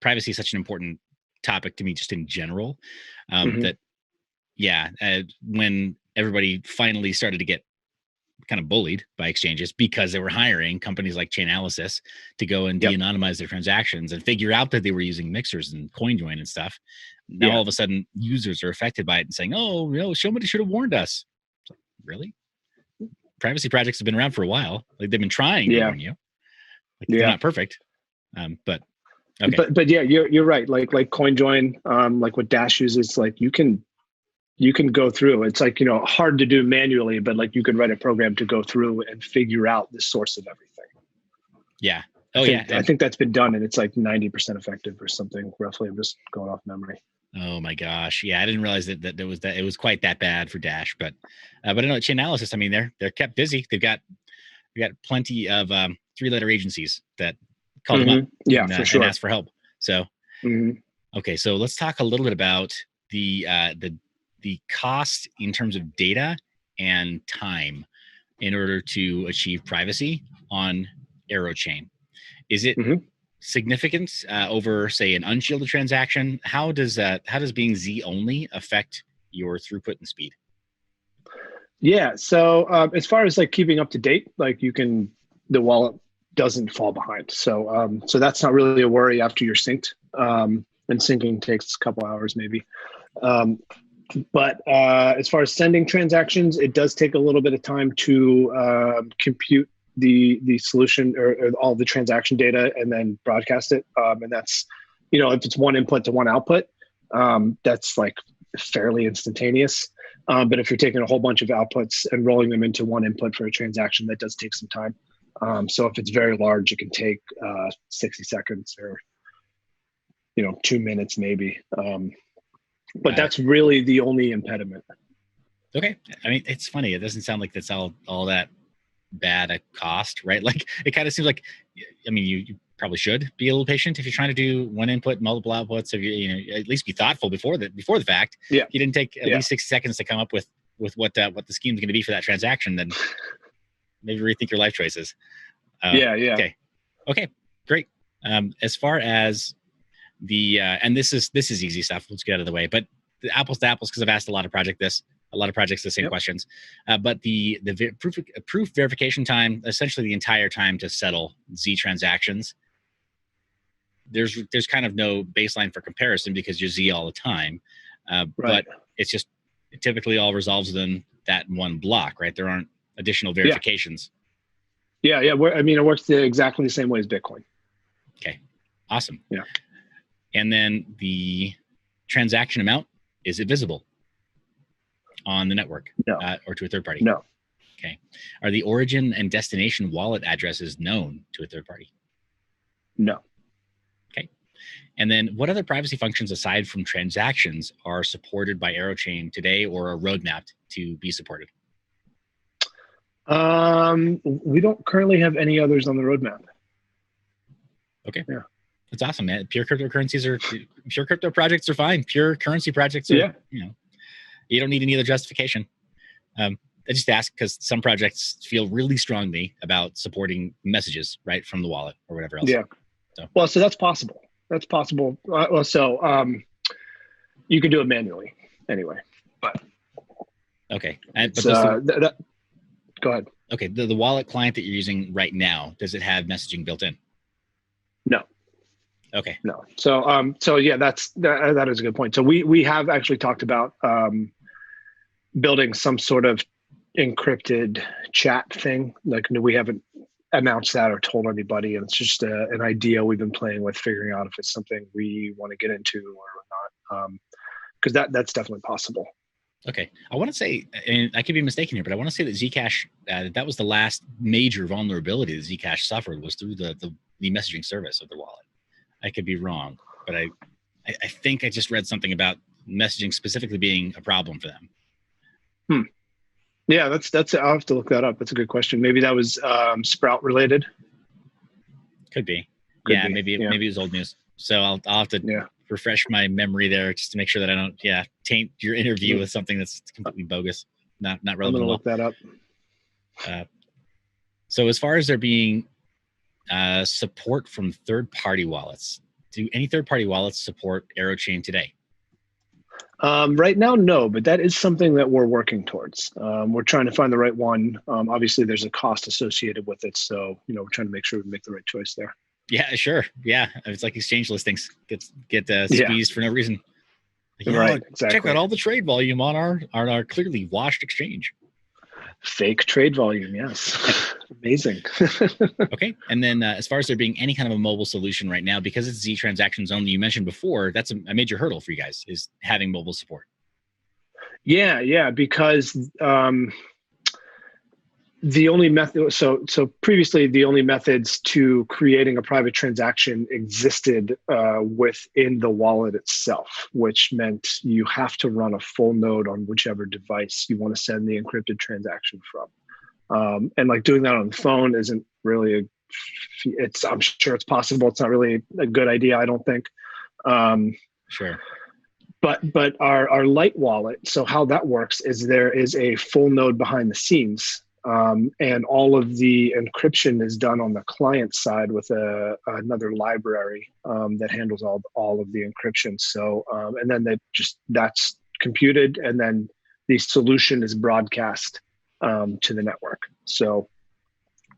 privacy is such an important topic to me, just in general, that when everybody finally started to get kind of bullied by exchanges because they were hiring companies like Chainalysis to go and de-anonymize their transactions and figure out that they were using mixers and CoinJoin and stuff. Now all of a sudden users are affected by it and saying, oh, somebody should have warned us. So, really? Privacy projects have been around for a while. Like, they've been trying to warn you. Like, they're not perfect. But okay. But yeah, you're right. Like CoinJoin, like what Dash uses, like you can go through. It's like, hard to do manually, but like you could write a program to go through and figure out the source of everything. Yeah. I think that's been done, and it's like 90% effective or something roughly. I'm just going off memory. Oh my gosh. Yeah. I didn't realize that it was quite that bad for Dash, but I know Chainalysis, I mean, they're kept busy. They've got plenty of 3-letter agencies that call them up and ask for help. So, okay. So let's talk a little bit about the cost in terms of data and time in order to achieve privacy on AeroChain. Is it significant over, say, an unshielded transaction? How does being Z only affect your throughput and speed? Yeah. So as far as like keeping up to date, like the wallet doesn't fall behind. So that's not really a worry after you're synced. And syncing takes a couple hours maybe. But as far as sending transactions, it does take a little bit of time to compute the solution or all the transaction data and then broadcast it. And that's, if it's one input to one output, that's like fairly instantaneous. But if you're taking a whole bunch of outputs and rolling them into one input for a transaction, that does take some time. So if it's very large, it can take 60 seconds or 2 minutes maybe. But that's really the only impediment. Okay. I mean, it's funny. It doesn't sound like that's all that bad a cost, right? Like it kind of seems like, I mean, you probably should be a little patient if you're trying to do one input, multiple outputs. If you at least be thoughtful before the fact. Yeah. If you didn't take at least 60 seconds to come up with what the scheme is going to be for that transaction, then maybe rethink your life choices. Yeah. Okay. Great. As far as the and this is easy stuff. Let's get out of the way. But the apples to apples, because I've asked a lot of projects the same questions. But the proof verification time, essentially the entire time to settle Z transactions, there's kind of no baseline for comparison because you're Z all the time. But it typically all resolves in that one block, right? There aren't additional verifications. Yeah. It works exactly the same way as Bitcoin. Okay. Awesome. Yeah. And then the transaction amount, is it visible on the network? No. Or to a third party? No. Okay. Are the origin and destination wallet addresses known to a third party? No. Okay. And then what other privacy functions aside from transactions are supported by AeroChain today or are roadmapped to be supported? We don't currently have any others on the roadmap. Okay. Yeah. That's awesome, man. Pure crypto projects are fine. Pure currency projects are, you don't need any other justification. I just ask because some projects feel really strongly about supporting messages, right, from the wallet or whatever else. Yeah. So that's possible. That's possible. You can do it manually anyway. But okay. Go ahead. Okay. The wallet client that you're using right now, does it have messaging built in? No. Okay. No. So yeah, that is a good point. So we have actually talked about building some sort of encrypted chat thing. Like we haven't announced that or told anybody, and it's just an idea we've been playing with, figuring out if it's something we want to get into or not. Because that's definitely possible. Okay. I want to say, and I could be mistaken here, but I want to say that Zcash, that was the last major vulnerability that Zcash suffered was through the messaging service of the wallet. I could be wrong, but I think I just read something about messaging specifically being a problem for them. Yeah, that's. I'll have to look that up. That's a good question. Maybe that was Sprout related. Could be. Maybe it was old news. So I'll have to refresh my memory there just to make sure that I don't taint your interview with something that's completely bogus, not relevant. I'm gonna look that up. So as far as there being support from third-party wallets, do any third-party wallets support AeroChain today? Right now, no, but that is something that we're working towards. We're trying to find the right one. Obviously, there's a cost associated with it, so we're trying to make sure we make the right choice there. Yeah, sure. Yeah, it's like exchange listings get squeezed for no reason. Right, exactly. Check out all the trade volume on our clearly washed exchange. Fake trade volume, yes. Amazing. Okay. And then as far as there being any kind of a mobile solution right now, because it's Z transactions only, you mentioned before, that's a major hurdle for you guys is having mobile support. Yeah, because the only method, so previously the only methods to creating a private transaction existed within the wallet itself, which meant you have to run a full node on whichever device you want to send the encrypted transaction from. And like doing that on the phone isn't really I'm sure it's possible. It's not really a good idea, I don't think. Sure. But our light wallet, so how that works is there is a full node behind the scenes. And all of the encryption is done on the client side with another library that handles all of the encryption. So, and then that's computed, and then the solution is broadcast to the network. So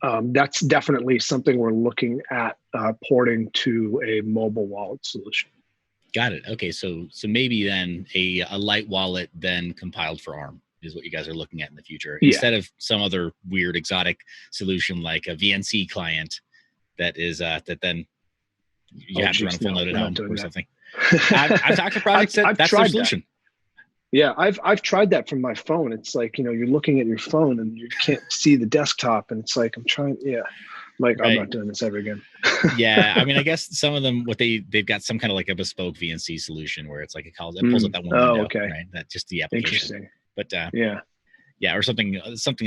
that's definitely something we're looking at porting to a mobile wallet solution. Got it. Okay, so maybe then a light wallet then compiled for ARM is what you guys are looking at in the future, instead of some other weird exotic solution like a VNC client that is that then you have to run a full node at home or something. I've talked to projects that's their solution. Yeah, I've tried that from my phone. It's like, you're looking at your phone and you can't see the desktop, and it's like I'm trying. Yeah, like I'm Right. not doing this ever again. Yeah, I mean, I guess some of them, they've got some kind of like a bespoke VNC solution where it's like it pulls up that one Oh, window, okay. right? That's just the application. Interesting. But Yeah. yeah, or something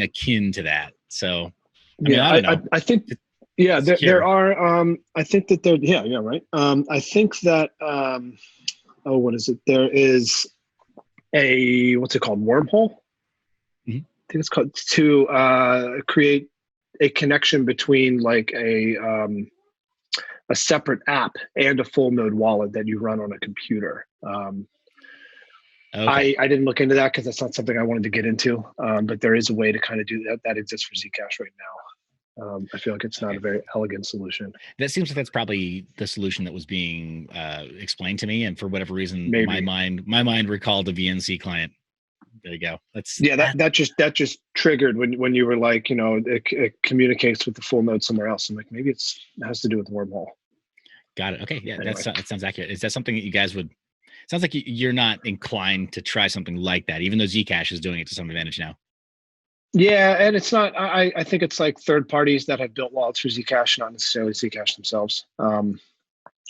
akin to that. So, I mean, Yeah. I don't know. I think. Yeah. There Secure. are. I think that there. Yeah. Yeah. Right. I think that. Oh, what is it? There is a, what's it called? Wormhole. Mhm. I think it's called, to create a connection between like a separate app and a full node wallet that you run on a computer. Okay. I didn't look into that because that's not something I wanted to get into. But there is a way to kind of do that. That exists for Zcash right now. I feel like it's not Okay. a very elegant solution. That seems like that's probably the solution that was being explained to me, and for whatever reason, Maybe. my mind recalled the VNC client. There you go. That just triggered when you were like, it communicates with the full node somewhere else. I'm like, maybe it has to do with Wormhole. Got it. Okay, yeah, Anyway. that sounds accurate. Is that something that you guys would? Sounds like you're not inclined to try something like that, even though Zcash is doing it to some advantage now. Yeah, and it's not. I think it's like third parties that have built wallets for Zcash, not necessarily Zcash themselves.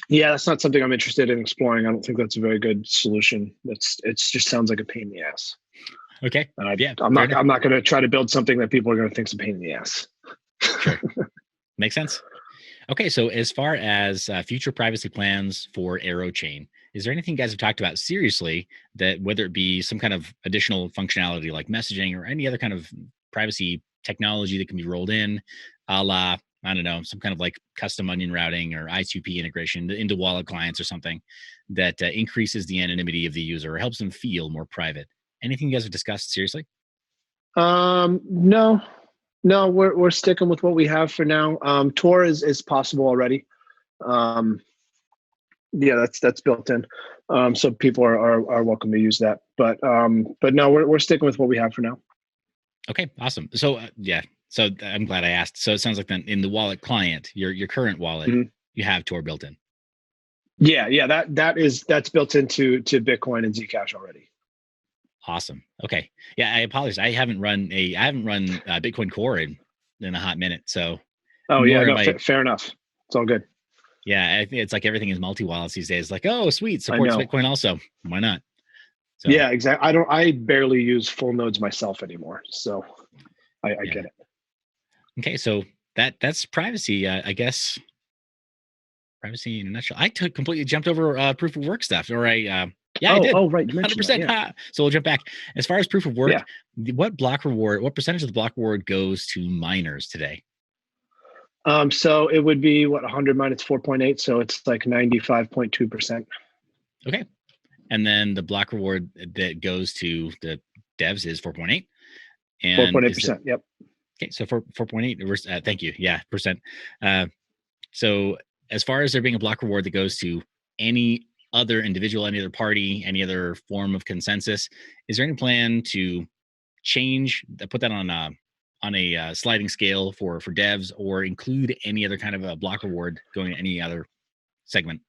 Yeah, that's not something I'm interested in exploring. I don't think that's a very good solution. It just sounds like a pain in the ass. Okay. Yeah, I'm not going to try to build something that people are going to think is a pain in the ass. Sure. Makes sense. Okay, so as far as future privacy plans for Arrow Chain, is there anything you guys have talked about seriously that, whether it be some kind of additional functionality like messaging or any other kind of privacy technology that can be rolled in, a la, I don't know, some kind of like custom onion routing or I2P integration into wallet clients or something that increases the anonymity of the user or helps them feel more private? Anything you guys have discussed seriously? No, we're sticking with what we have for now. Tor is possible already. Yeah, that's built in. So people are welcome to use that. But no, we're sticking with what we have for now. Okay, awesome. So yeah, so I'm glad I asked. So it sounds like then in the wallet client, your current wallet, you have Tor built in. Yeah, that's built into Bitcoin and Zcash already. Awesome. Okay. Yeah, I apologize. I haven't run Bitcoin Core in a hot minute. So. Oh yeah, no, fair enough. It's all good. Yeah, I think it's like everything is multi-wallets these days. Like, oh, sweet, supports Bitcoin also. Why not? So, yeah, exactly. I barely use full nodes myself anymore, so I get it. Okay, so that's privacy. I guess privacy in a nutshell. I completely jumped over proof of work stuff, or I did. Oh, right, 100%. Yeah. So we'll jump back. As far as proof of work, what percentage of the block reward goes to miners today? So it would be 100 minus 4.8, so it's like 95.2%. Okay. And then the block reward that goes to the devs is 4.8. And 4.8%. Yep. Okay, so 4.8. Thank you. Yeah, percent. So as far as there being a block reward that goes to any other individual, any other party, any other form of consensus, is there any plan to put that on a sliding scale for devs, or include any other kind of a block reward going to any other segment?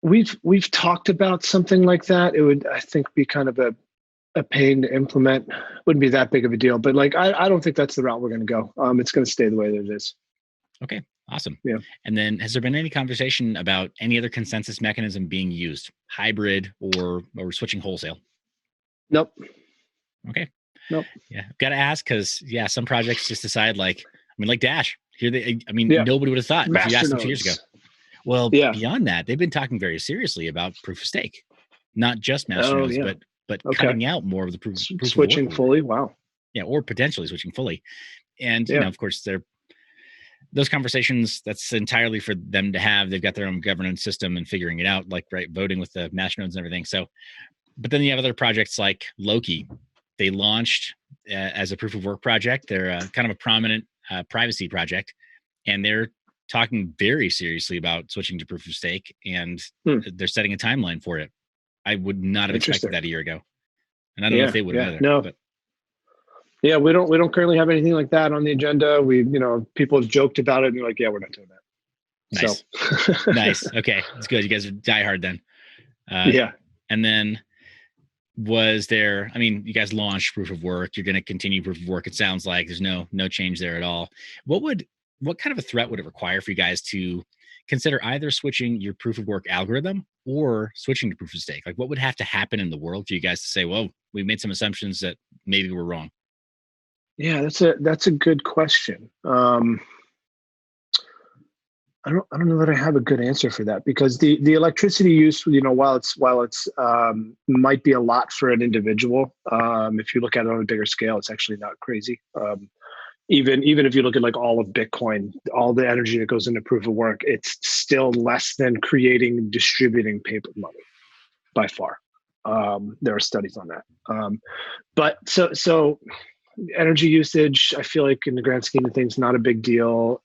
We've talked about something like that. It would, I think, be kind of a pain to implement. Wouldn't be that big of a deal, but like I don't think that's the route we're going to go. It's going to stay the way that it is. Okay, awesome. Yeah. And then, has there been any conversation about any other consensus mechanism being used, hybrid or switching wholesale? Nope. Okay. Nope. Yeah, got to ask, because some projects just decide, like Dash. Nobody would have thought if you asked them 2 years ago. Well, beyond that, they've been talking very seriously about proof of stake, not just master nodes, but cutting out more of the proof switching of fully. Wow. Yeah, or potentially switching fully. And of course, those conversations, that's entirely for them to have. They've got their own governance system and figuring it out, like voting with the master nodes and everything. So, but then you have other projects like Loki. They launched as a proof of work project. They're kind of a prominent privacy project, and they're talking very seriously about switching to proof of stake, and they're setting a timeline for it. I would not have expected that a year ago, and I don't know if they would either. No. But. Yeah, we don't currently have anything like that on the agenda. People have joked about it, and you're like, yeah, we're not doing that. Nice. So. Nice. Okay, that's good. You guys are diehard then. Yeah. And then was there, I mean, you guys launched proof of work, you're going to continue proof of work. It sounds like there's no change there at all. What kind of a threat would it require for you guys to consider either switching your proof of work algorithm or switching to proof of stake? Like what would have to happen in the world for you guys to say, "Whoa, we made some assumptions that maybe we're wrong"? Yeah, that's a good question. I don't know that I have a good answer for that, because the electricity use, while it's might be a lot for an individual. If you look at it on a bigger scale, it's actually not crazy. Even if you look at like all of Bitcoin, all the energy that goes into proof of work, it's still less than creating and distributing paper money by far. There are studies on that. But so energy usage, I feel like in the grand scheme of things, not a big deal.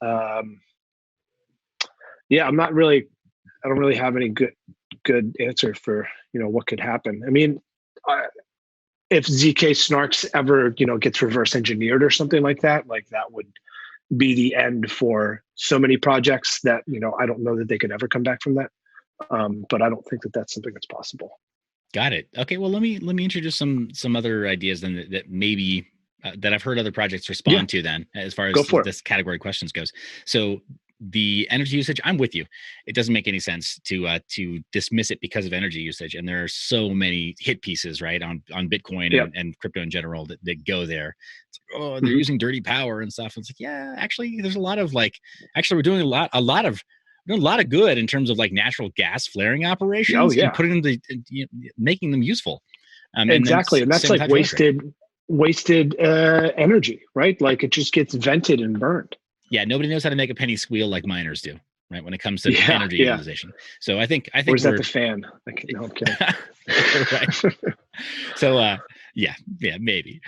Yeah, I don't really have any good answer for, what could happen. I mean, if ZK Snarks ever, gets reverse engineered or something like that would be the end for so many projects that, I don't know that they could ever come back from that. But I don't think that that's something that's possible. Got it. Okay, well, let me introduce some other ideas then that maybe that I've heard other projects respond to then, as far Go as for it. this category questions goes. So the energy usage, I'm with you. It doesn't make any sense to dismiss it because of energy usage. And there are so many hit pieces, right, on Bitcoin and crypto in general that go there. It's like, oh, they're using dirty power and stuff. It's like, yeah, actually, there's a lot of we're doing a lot of good in terms of like natural gas flaring operations and putting them making them useful. Exactly, and that's like wasted energy, right? Like it just gets vented and burned. Yeah, nobody knows how to make a penny squeal like miners do, right? When it comes to energy utilization. So I think where's that the fan? No, I'm kidding. Right. So maybe.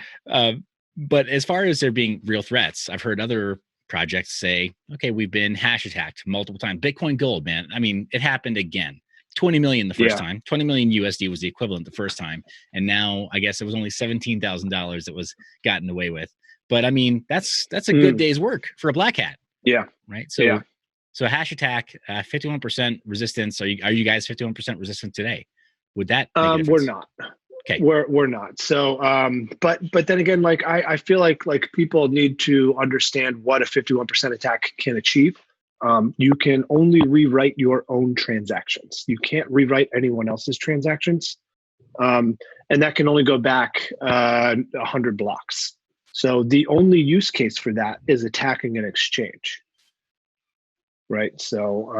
But as far as there being real threats, I've heard other projects say, okay, we've been hash attacked multiple times. Bitcoin Gold, man. I mean, it happened again. 20 million the first time. 20 million USD was the equivalent the first time. And now I guess it was only $17,000 that was gotten away with. But I mean, that's a good day's work for a black hat. Yeah. Right. So so a hash attack, 51% resistance. Are you guys 51% resistant today? Would that make a difference? We're not. Okay. We're not. So but then again, like I feel like people need to understand what a 51% attack can achieve. You can only rewrite your own transactions. You can't rewrite anyone else's transactions. And that can only go back 100 blocks. So the only use case for that is attacking an exchange. Right. So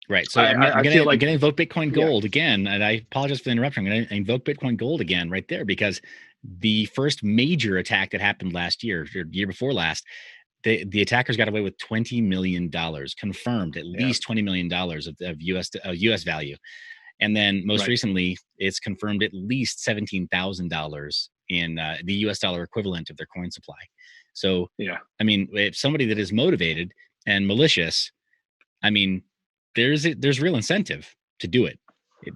right. So I'm going to invoke Bitcoin Gold again. And I apologize for the interruption. I'm going to invoke Bitcoin Gold again right there, because the first major attack that happened last year, or year before last, the attackers got away with $20 million, confirmed at least $20 million of US value. And then most recently, it's confirmed at least $17,000 in the US dollar equivalent of their coin supply. So, I mean, if somebody that is motivated and malicious, I mean, there's real incentive to do it,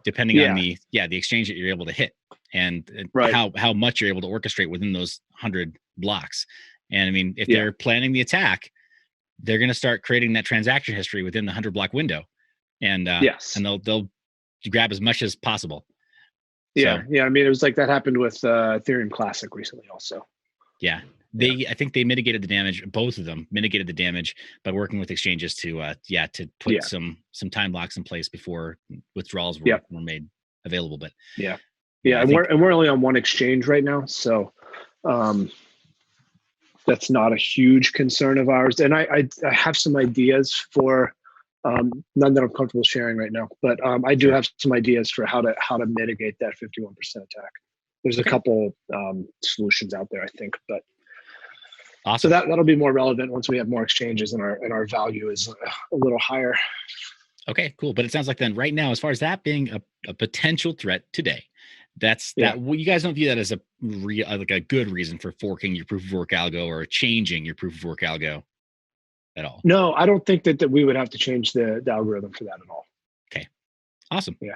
depending on the exchange that you're able to hit and how much you're able to orchestrate within those 100 blocks. And I mean, if they're planning the attack, they're going to start creating that transaction history within the 100 block window, and they'll grab as much as possible. I mean, it was like that happened with Ethereum Classic recently, also. I think they mitigated the damage. Both of them mitigated the damage by working with exchanges to put some time blocks in place before withdrawals were made available. But and we're only on one exchange right now, so that's not a huge concern of ours. And I have some ideas for none that I'm comfortable sharing right now, but I do have some ideas for how to mitigate that 51% attack. There's a couple solutions out there, I think, but awesome. So that'll be more relevant once we have more exchanges and our value is a little higher. Okay, cool. But it sounds like then right now, as far as that being a potential threat today, that well, you guys don't view that as a good reason for forking your proof of work algo or changing your proof of work algo at all. No, I don't think that we would have to change the algorithm for that at all. Okay, awesome. Yeah.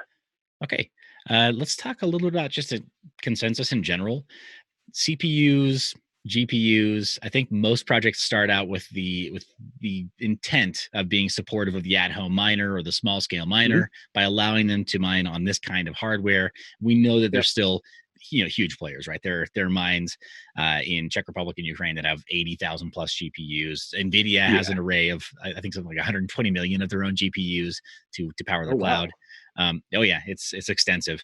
Okay, let's talk a little about just a consensus in general. CPUs, GPUs. I think most projects start out with the intent of being supportive of the at-home miner or the small-scale miner by allowing them to mine on this kind of hardware. We know that there's still huge players, right? There are mines in Czech Republic and Ukraine that have 80,000 plus GPUs. NVIDIA has an array of, I think, something like 120 million of their own GPUs to power their cloud. Wow. It's extensive.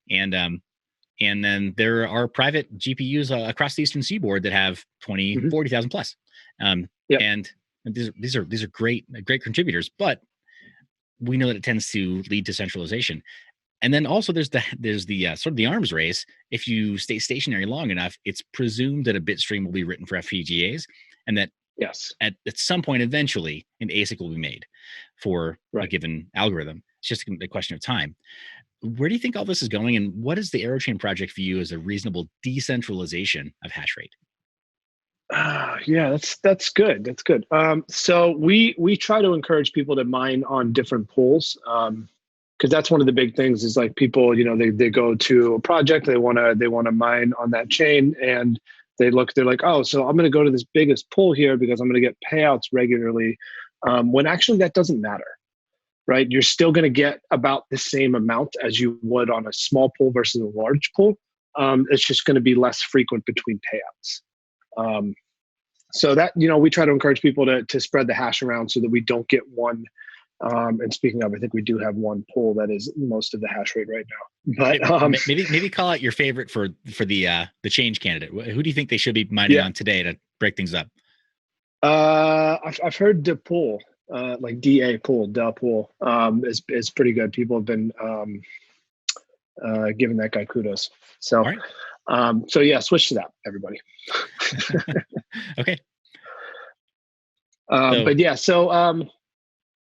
And then there are private GPUs across the Eastern Seaboard that have 20, 40,000 plus. And these are great contributors, but we know that it tends to lead to centralization. And then also there's the sort of the arms race. If you stay stationary long enough, it's presumed that a bit stream will be written for FPGAs, and that at some point eventually an ASIC will be made for a given algorithm. It's just a question of time. Where do you think all this is going, and what does the AeroChain project view as a reasonable decentralization of hash rate? That's good. That's good. So we try to encourage people to mine on different pools, because that's one of the big things is like people, they go to a project, they want to mine on that chain, and they're like, oh, so I'm going to go to this biggest pool here because I'm going to get payouts regularly, when actually that doesn't matter. Right, you're still going to get about the same amount as you would on a small pool versus a large pool. It's just going to be less frequent between payouts. So that we try to encourage people to spread the hash around so that we don't get one. And speaking of, I think we do have one pool that is most of the hash rate right now. But maybe call out your favorite for the change candidate. Who do you think they should be mining on today to break things up? I've heard the pool. Like DA pool, is pretty good. People have been giving that guy kudos. So, switch to that, everybody. Okay.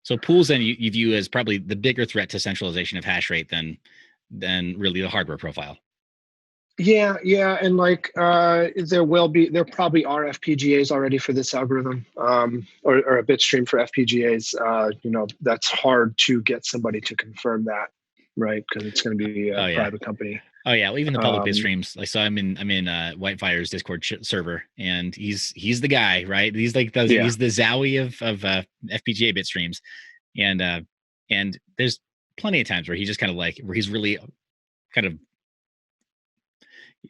So pools then you view as probably the bigger threat to centralization of hash rate than really the hardware profile. Yeah, and like there probably are FPGAs already for this algorithm, or a bit stream for FPGAs. That's hard to get somebody to confirm that, right? Because it's going to be a private company. Oh yeah, well, even the public bit streams. Like, so I'm in Whitefire's Discord server, and he's the guy, right? He's like he's the Zowie of FPGA bit streams, and there's plenty of times where he just kind of where he's really kind of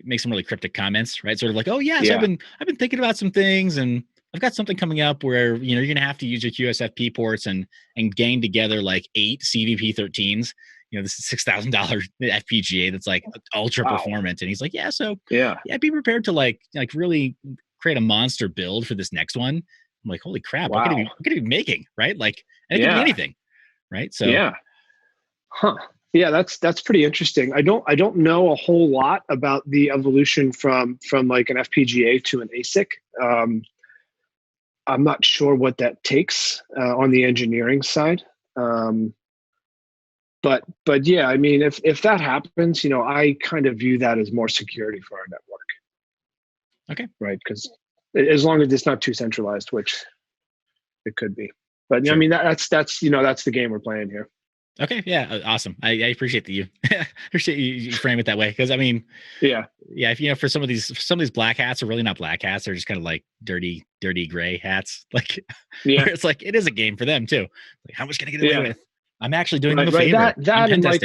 make some really cryptic comments, right? Sort of like, oh yes, I've been thinking about some things, and I've got something coming up where you're gonna have to use your QSFP ports and gang together like 8 CVP13s. This is $6,000 FPGA that's like ultra performant, and he's like, be prepared to like really create a monster build for this next one. I'm like, holy crap, what could he be making, right? Like, and it could be anything, right? So yeah, that's pretty interesting. I don't know a whole lot about the evolution from like an FPGA to an ASIC. I'm not sure what that takes on the engineering side. But yeah, I mean, if that happens, I kind of view that as more security for our network. Okay. Right, because as long as it's not too centralized, which it could be. But sure. I mean, that's the game we're playing here. Okay. Yeah. Awesome. I appreciate that you appreciate you frame it that way. Cause I mean, if for some of these black hats are really not black hats. They're just kind of like dirty gray hats. Like, where it's like, it is a game for them too. Like, how much can I get away with? I'm actually doing them a favor. That and like,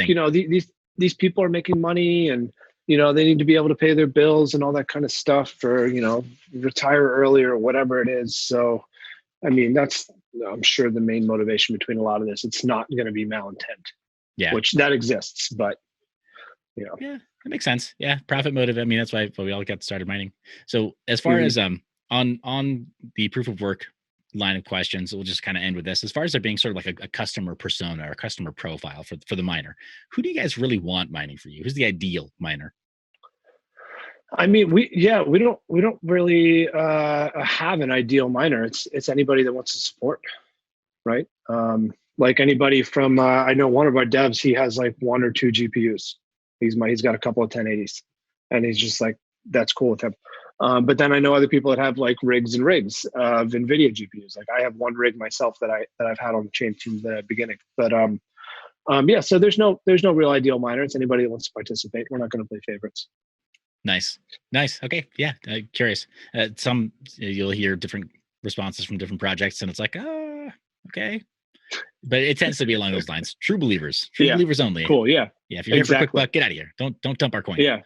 these people are making money, and, they need to be able to pay their bills and all that kind of stuff for, retire early or whatever it is. So, I mean, that's, I'm sure, the main motivation between a lot of this. It's not going to be malintent, which that exists, but yeah, that makes sense. Yeah, profit motive. I mean, that's why we all got started mining. So as far as on the proof of work line of questions, we'll just kind of end with this. As far as there being sort of like a customer persona or customer profile for the miner, who do you guys really want mining for you? Who's the ideal miner? I mean, we don't really have an ideal miner. It's anybody that wants to support, right? Like anybody from I know one of our devs, he has like 1 or 2 GPUs. He's got a couple of 1080s, and he's just like, that's cool with him. But then I know other people that have like rigs and rigs of NVIDIA GPUs. Like I have one rig myself that I've had on the chain from the beginning. But so there's no real ideal miner. It's anybody that wants to participate. We're not going to play favorites. Nice. Okay. Yeah. Curious. Some you'll hear different responses from different projects, and it's like, okay. But it tends to be along those lines. True Yeah. believers only. Cool. Yeah. Yeah. If you're here for a quick Exactly. buck, get out of here. Don't dump our coin. Yeah.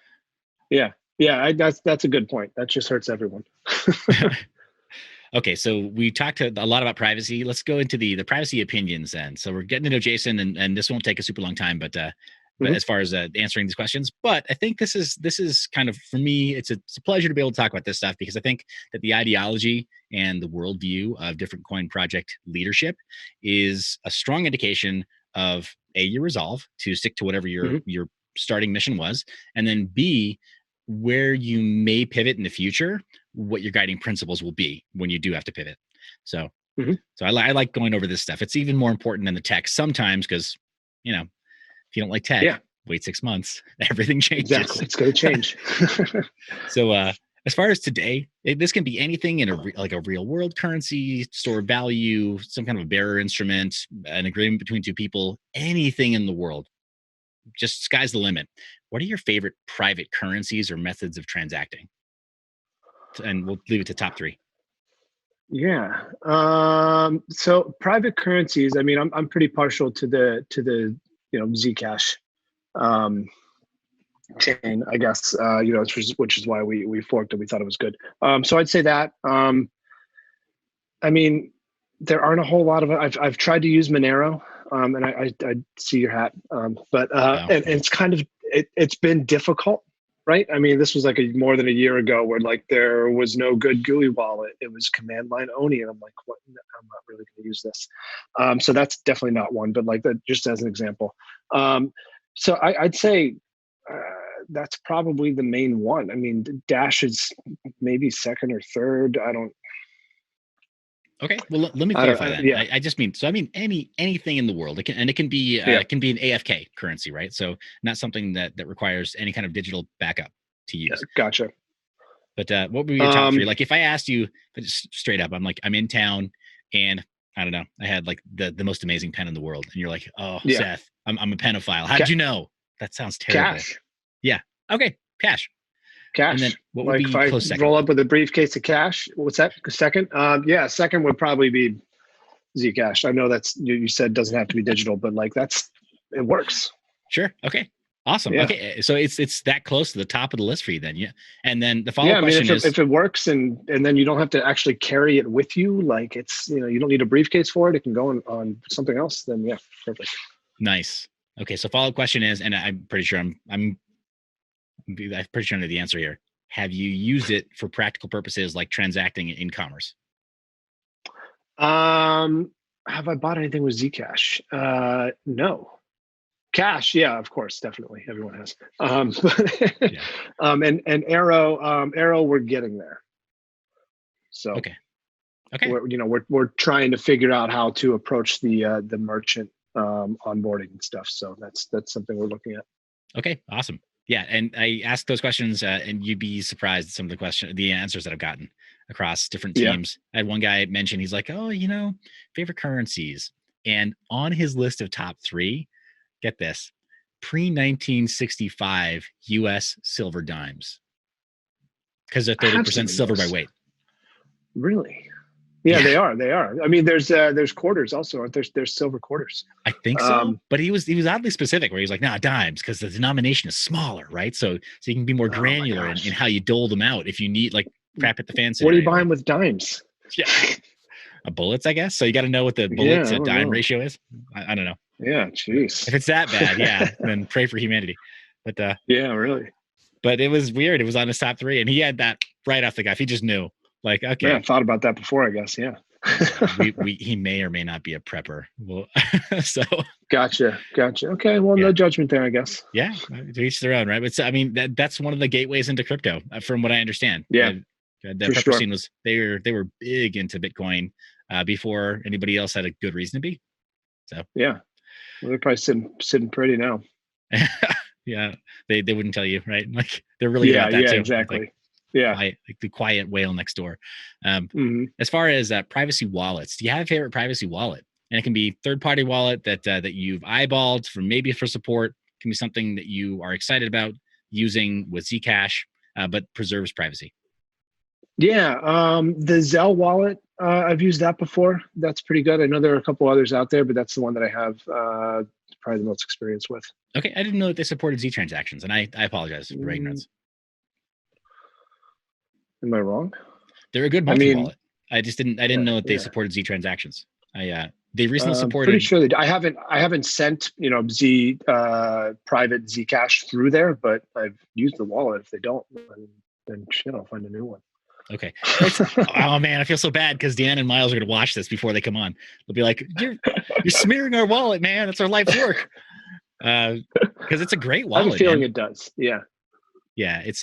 Yeah. Yeah. That's a good point. That just hurts everyone. Okay, so we talked a lot about privacy. Let's go into the privacy opinions then. So we're getting to know Jayson, and this won't take a super long time, but Mhm. as far as answering these questions, but I think this is kind of, for me, it's a pleasure to be able to talk about this stuff, because I think that the ideology and the worldview of different coin project leadership is a strong indication of your resolve to stick to whatever Mhm. your starting mission was, and then B, where you may pivot in the future, what your guiding principles will be when you do have to pivot. So, Mhm. I like going over this stuff. It's even more important than the tech sometimes, because, if you don't like tech, Yeah. wait 6 months, everything changes. Exactly. It's going to change. So, as far as today, this can be anything in like a real world currency, store of value, some kind of a bearer instrument, an agreement between two people, anything in the world. Just sky's the limit. What are your favorite private currencies or methods of transacting? And we'll leave it to top three. Yeah. So private currencies, I mean, I'm pretty partial to the Zcash um, chain, I guess, which is why we forked it. We thought it was good. So I'd say that. I mean, there aren't a whole lot of. I've tried to use Monero, and I see your hat, but Oh, and it's kind of it's been difficult, right? I mean, this was like more than a year ago, where like there was no good GUI wallet. It was command line only, and I'm like, what? I'm not really going to use this. So that's definitely not one, but like that, just as an example. So I'd say. That's probably the main one. I mean, Dash is maybe second or third. okay. Well, let me I don't. clarify then. Yeah, I just mean, so I mean anything in the world. yeah. It can be an AFK currency, right? So not something that requires any kind of digital backup to use. Gotcha. But what would be your top three? Like if I asked you just straight up, I'm like, I'm in town, and I don't know, I had like the most amazing pen in the world, and you're like, oh, Yeah. Seth, I'm a penophile. How'd you know? That sounds terrible. Cash. Yeah. Okay. Cash. And then Cash. what would Like if be I close second? roll up with a briefcase of cash, what's that? Second? Yeah, second would probably be Zcash. I know that's you said doesn't have to be digital, but like it works. Sure. Okay. Awesome. Yeah. Okay. So it's that close to the top of the list for you then. Yeah. And then the Yeah, follow-up I mean, question is, if it works and then you don't have to actually carry it with you, like it's you don't need a briefcase for it. It can go on something else. Then yeah, perfect. nice. Okay. So follow-up question is, and I'm pretty sure I'm pretty sure I know the answer here. Have you used it for practical purposes like transacting in commerce? Have I bought anything with Zcash? No. Cash, yeah, of course, definitely. Everyone has. Yeah. And Arrow, we're getting there. So Okay. Okay. we're trying to figure out how to approach the merchant onboarding and stuff. So that's something we're looking at. Okay. Awesome. Yeah. And I asked those questions, and you'd be surprised at some of the answers that I've gotten across different Yeah. teams. I had one guy mention, he's like, oh, favorite currencies. And on his list of top three, get this, pre 1965 US silver dimes, because they're I have 30% seen silver by those. weight. Really? Yeah, Yeah, they are. They are. I mean, there's quarters also, aren't there? There's silver quarters. I think so. But he was oddly specific, where he's like, nah, dimes, because the denomination is smaller, right? So you can be more Oh my granular in gosh. how you dole them out if you need, like, crap at the fan What are you scenario. buying with dimes? Yeah. Bullets, I guess. So you got to know what the bullet Yeah, I to don't dime know. ratio is. I don't know. Yeah, If jeez. it's that bad, yeah, then pray for humanity. But Yeah, really. but it was weird. It was on his top three, and he had that right off the cuff. He just knew, like, Yeah, okay, I thought about that before, I guess. Yeah. he may or may not be a prepper. Well, so Gotcha. Okay, well, yeah, no judgment there, I guess. yeah, to each their own, right? But so, I mean, that's one of the gateways into crypto, from what I understand. Yeah, The for prepper sure. scene was they were big into Bitcoin before anybody else had a good reason to be. So Yeah, well, they're probably sitting pretty now. yeah, they wouldn't tell you, right? Like they're really good Yeah, about that too. It's like exactly. Yeah. quiet, like the quiet whale next door. Hmm. As far as privacy wallets, do you have a favorite privacy wallet? And it can be third-party wallet that you've eyeballed for, maybe for support. It can be something that you are excited about using with Zcash. but preserves privacy. Yeah, the Zelle wallet, I've used that before. That's pretty good. I know there are a couple others out there, but that's the one that I have probably the most experience with. Okay, I didn't know that they supported Z transactions, and I apologize for ignorance. Am I wrong? They're a good multi-wallet. I didn't know that they supported Z transactions. They recently supported. Pretty sure they do. I haven't sent Z private Zcash through there, but I've used the wallet. If they don't, then shit, I'll find a new one. Okay. Oh man, I feel so bad because Dan and Miles are going to watch this before they come on. They'll be like, "You're smearing our wallet, man. That's our life's work." Because it's a great wallet. I have a feeling it does. Yeah. Yeah, it's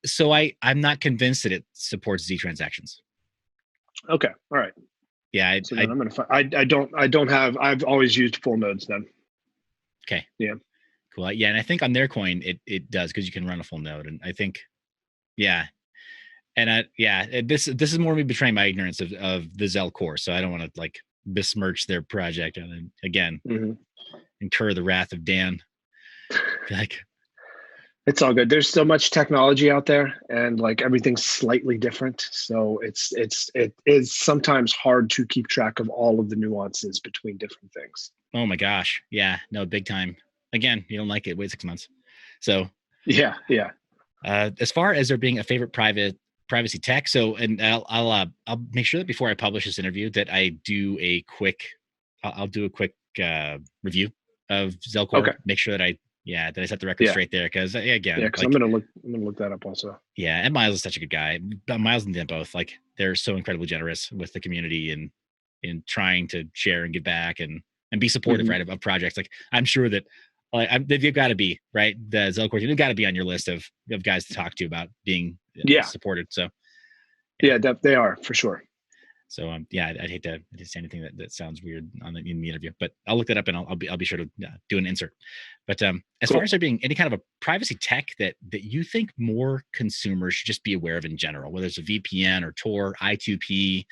so I'm not convinced that it supports Z transactions. Okay. All right. Yeah. So then I'm gonna find. I don't have. I've always used full nodes then. Okay. Yeah. Cool. Yeah, and I think on their coin it does because you can run a full node, and I think, yeah. And this is more me betraying my ignorance of the Zelle core, so I don't want to like besmirch their project and then again incur the wrath of Dan. Like, it's all good. There's so much technology out there, and like everything's slightly different. So it is sometimes hard to keep track of all of the nuances between different things. Oh my gosh, yeah, no, big time. Again, you don't like it? Wait 6 months. So yeah. As far as there being a favorite privacy tech, so and I'll make sure that before I publish this interview that I do a quick, I'll do a quick review of Zelcore. Okay. Make sure that I set the record straight there because again, because I'm gonna look that up also. Yeah, and Miles is such a good guy. Miles and Dan both, like, they're so incredibly generous with the community and in trying to share and give back and be supportive, right, of projects. Like, I'm sure that they've got to be, right, the Zelcore team, they've got to be on your list of guys to talk to about being supported. So yeah, they are for sure. So I'd hate to say anything that sounds weird in the interview, but I'll look that up and I'll be sure to do an insert. But as far as there being any kind of a privacy tech that you think more consumers should just be aware of in general, whether it's a VPN or Tor, I2P,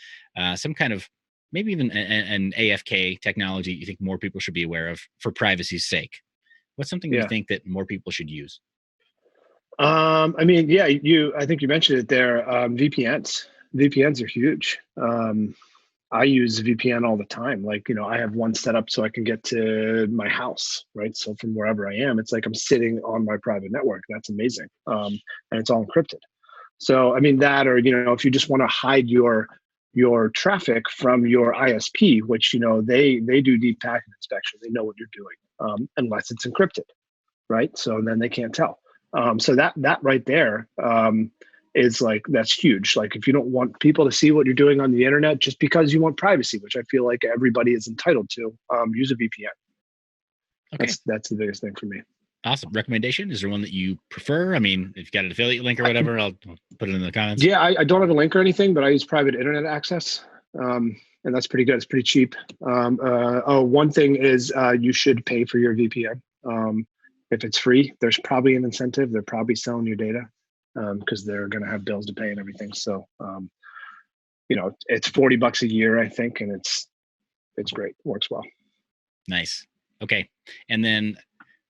some kind of maybe even an AFK technology you think more people should be aware of for privacy's sake, what's something you think that more people should use? I mean, yeah, I think you mentioned it there. VPNs are huge. I use VPN all the time. Like, I have one set up so I can get to my house, right? So from wherever I am, it's like I'm sitting on my private network. That's amazing. And it's all encrypted. So, I mean, that, or, if you just want to hide your traffic from your ISP, which, they do deep packet inspection. They know what you're doing, unless it's encrypted, right? So then they can't tell. So that right there is like, that's huge. Like, if you don't want people to see what you're doing on the internet just because you want privacy, which I feel like everybody is entitled to, use a VPN. Okay. That's the biggest thing for me. Awesome. Recommendation? Is there one that you prefer? I mean, if you've got an affiliate link or whatever, I'll put it in the comments. Yeah, I don't have a link or anything, but I use private internet access. And that's pretty good. It's pretty cheap. One thing is you should pay for your VPN. If it's free, there's probably an incentive. They're probably selling your data because they're going to have bills to pay and everything. So, it's $40 a year, I think, and it's great. It works well. Nice. Okay. And then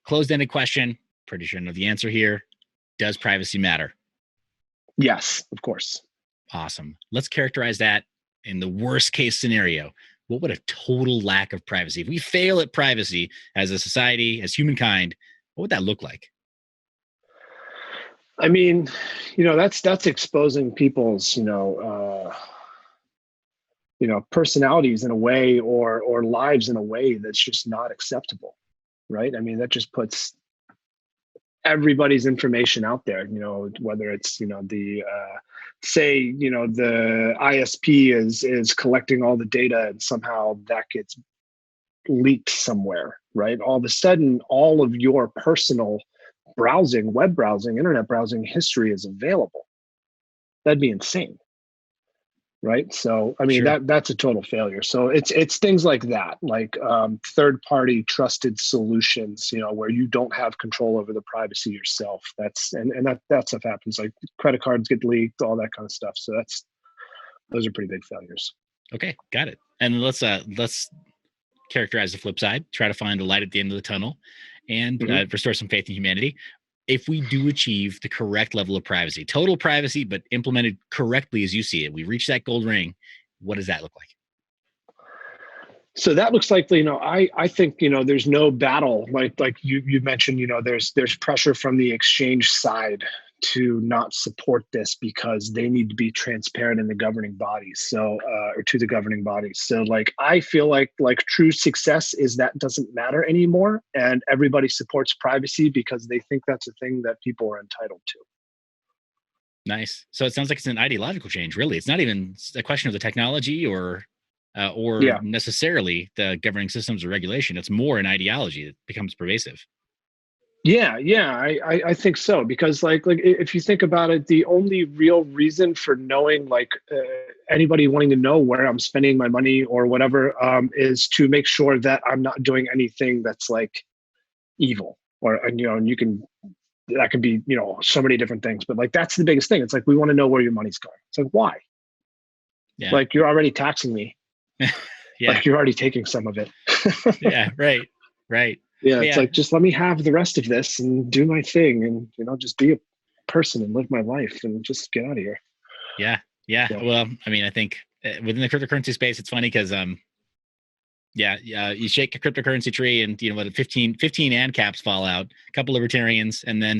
closed-ended question. Pretty sure I know the answer here. Does privacy matter? Yes, of course. Awesome. Let's characterize that in the worst case scenario. What would a total lack of privacy, if we fail at privacy as a society, as humankind, what would that look like? I mean, that's exposing people's, personalities in a way or lives in a way that's just not acceptable, right? I mean, that just puts everybody's information out there, whether it's, the ISP is collecting all the data and somehow that gets leaked somewhere, right? All of a sudden, all of your personal browsing, web browsing, internet browsing history is available. That'd be insane, right? So, I mean, that's a total failure. So it's things like that, like third-party trusted solutions, where you don't have control over the privacy yourself. That stuff happens. Like credit cards get leaked, all that kind of stuff. So those are pretty big failures. Okay, got it. And let's characterize the flip side. Try to find a light at the end of the tunnel, and restore some faith in humanity. if we do achieve the correct level of privacy, total privacy, but implemented correctly as you see it, we reach that gold ring, what does that look like? So that looks like, I think, there's no battle like you mentioned, there's pressure from the exchange side to not support this because they need to be transparent in the governing bodies. So, or to the governing bodies. So like, I feel like true success is that doesn't matter anymore. And everybody supports privacy because they think that's a thing that people are entitled to. Nice. So it sounds like it's an ideological change, really. It's not even a question of the technology or Yeah. necessarily the governing systems or regulation. It's more an ideology that becomes pervasive. Yeah, I think so because like if you think about it, the only real reason for knowing anybody wanting to know where I'm spending my money or whatever is to make sure that I'm not doing anything that's like evil and you can that could be so many different things, but like that's the biggest thing. It's like we want to know where your money's going. It's like why? Yeah. Like you're already taxing me. Yeah. Like you're already taking some of it. Yeah. Right. Yeah, it's like, just let me have the rest of this and do my thing and, just be a person and live my life and just get out of here. Yeah. So. Well, I mean, I think within the cryptocurrency space, it's funny because, you shake a cryptocurrency tree and, 15 ANCAPs fall out, a couple libertarians, and then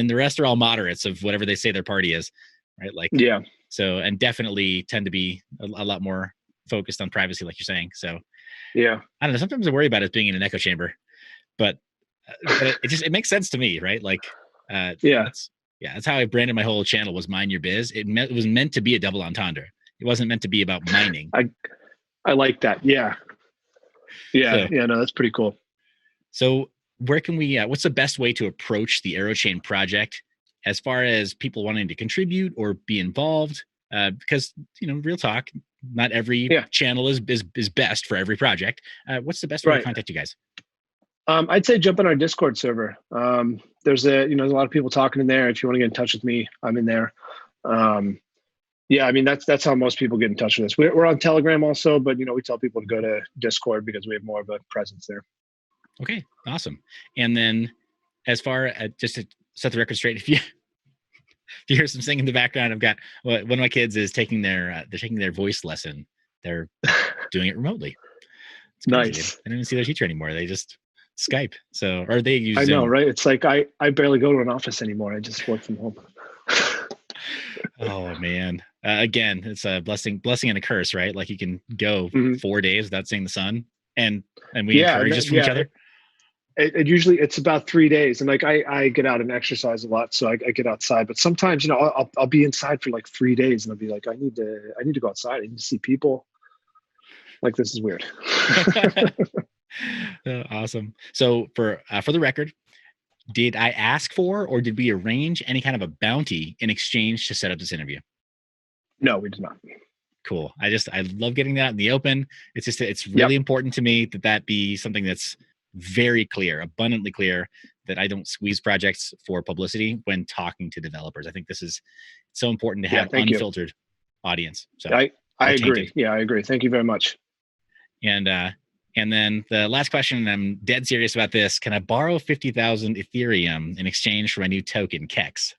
the rest are all moderates of whatever they say their party is. Right. Like, yeah. So, and definitely tend to be a lot more focused on privacy, like you're saying. So, yeah, I don't know. Sometimes I worry about it being in an echo chamber, but it makes sense to me, right? Like, that's how I branded my whole channel was Mind Your Biz. It was meant to be a double entendre. It wasn't meant to be about mining. I like that. Yeah. No, that's pretty cool. So where can we? What's the best way to approach the AeroChain project as far as people wanting to contribute or be involved? Because real talk, not every channel is best for every project. What's the best way to contact you guys? I'd say jump on our Discord server. There's a lot of people talking in there. If you want to get in touch with me, I'm in there. I mean that's how most people get in touch with us. We're on Telegram also, but we tell people to go to Discord because we have more of a presence there. Okay, awesome. And then, as far as just to set the record straight, if you hear some singing in the background, I've got one of my kids is taking their voice lesson. They're doing it remotely. It's crazy. Nice. I don't even see their teacher anymore. They just Skype. Or they use Zoom. I know, right? It's like I barely go to an office anymore. I just work from home. Oh man. Again, it's a blessing and a curse, right? Like you can go 4 days without seeing the sun, and we encourage this from each other. It's about 3 days, and like I get out and exercise a lot, so I get outside. But sometimes I'll be inside for like 3 days, and I'll be like I need to go outside. I need to see people. Like this is weird. Awesome. So for the record, did I ask for or did we arrange any kind of a bounty in exchange to set up this interview? No, we did not. Cool. I love getting that in the open. It's really important to me that be something that's very clear, abundantly clear, that I don't squeeze projects for publicity when talking to developers. I think this is so important to have unfiltered audience. So I agree. Yeah, I agree. Thank you very much. And then the last question, and I'm dead serious about this. Can I borrow 50,000 Ethereum in exchange for my new token, KEX?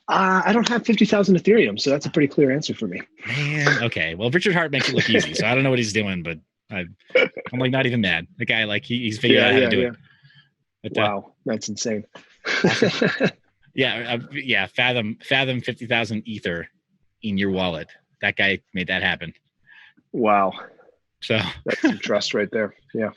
I don't have 50,000 Ethereum, so that's a pretty clear answer for me. Man, okay. Well, Richard Hart makes it look easy, so I don't know what he's doing, but I'm like not even mad. The guy, like he's figured out how to do it. But, wow, that's insane. Awesome. Fathom 50,000 Ether in your wallet. That guy made that happen. Wow. So that's some trust right there. Yeah.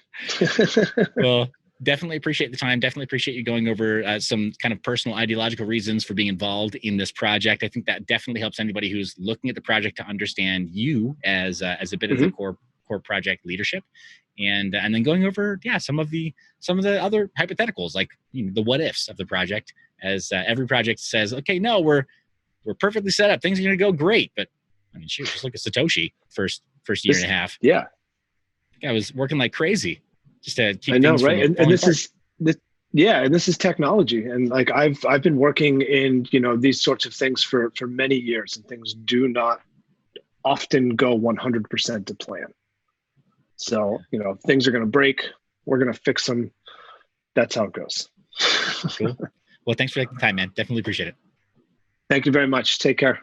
Well, definitely appreciate the time. Definitely appreciate you going over some kind of personal ideological reasons for being involved in this project. I think that definitely helps anybody who's looking at the project to understand you as a bit of the core project leadership, and then going over some of the other hypotheticals, like the what ifs of the project. As every project says, okay, no, we're perfectly set up. Things are going to go great, but I mean, shoot, just look at Satoshi first year and a half. Yeah. I was working like crazy just to keep. I know, right? And this is technology, and like I've been working in these sorts of things for many years, and things do not often go 100% to plan. So things are going to break. We're going to fix them. That's how it goes. Cool. Well, thanks for taking the time, man. Definitely appreciate it. Thank you very much. Take care.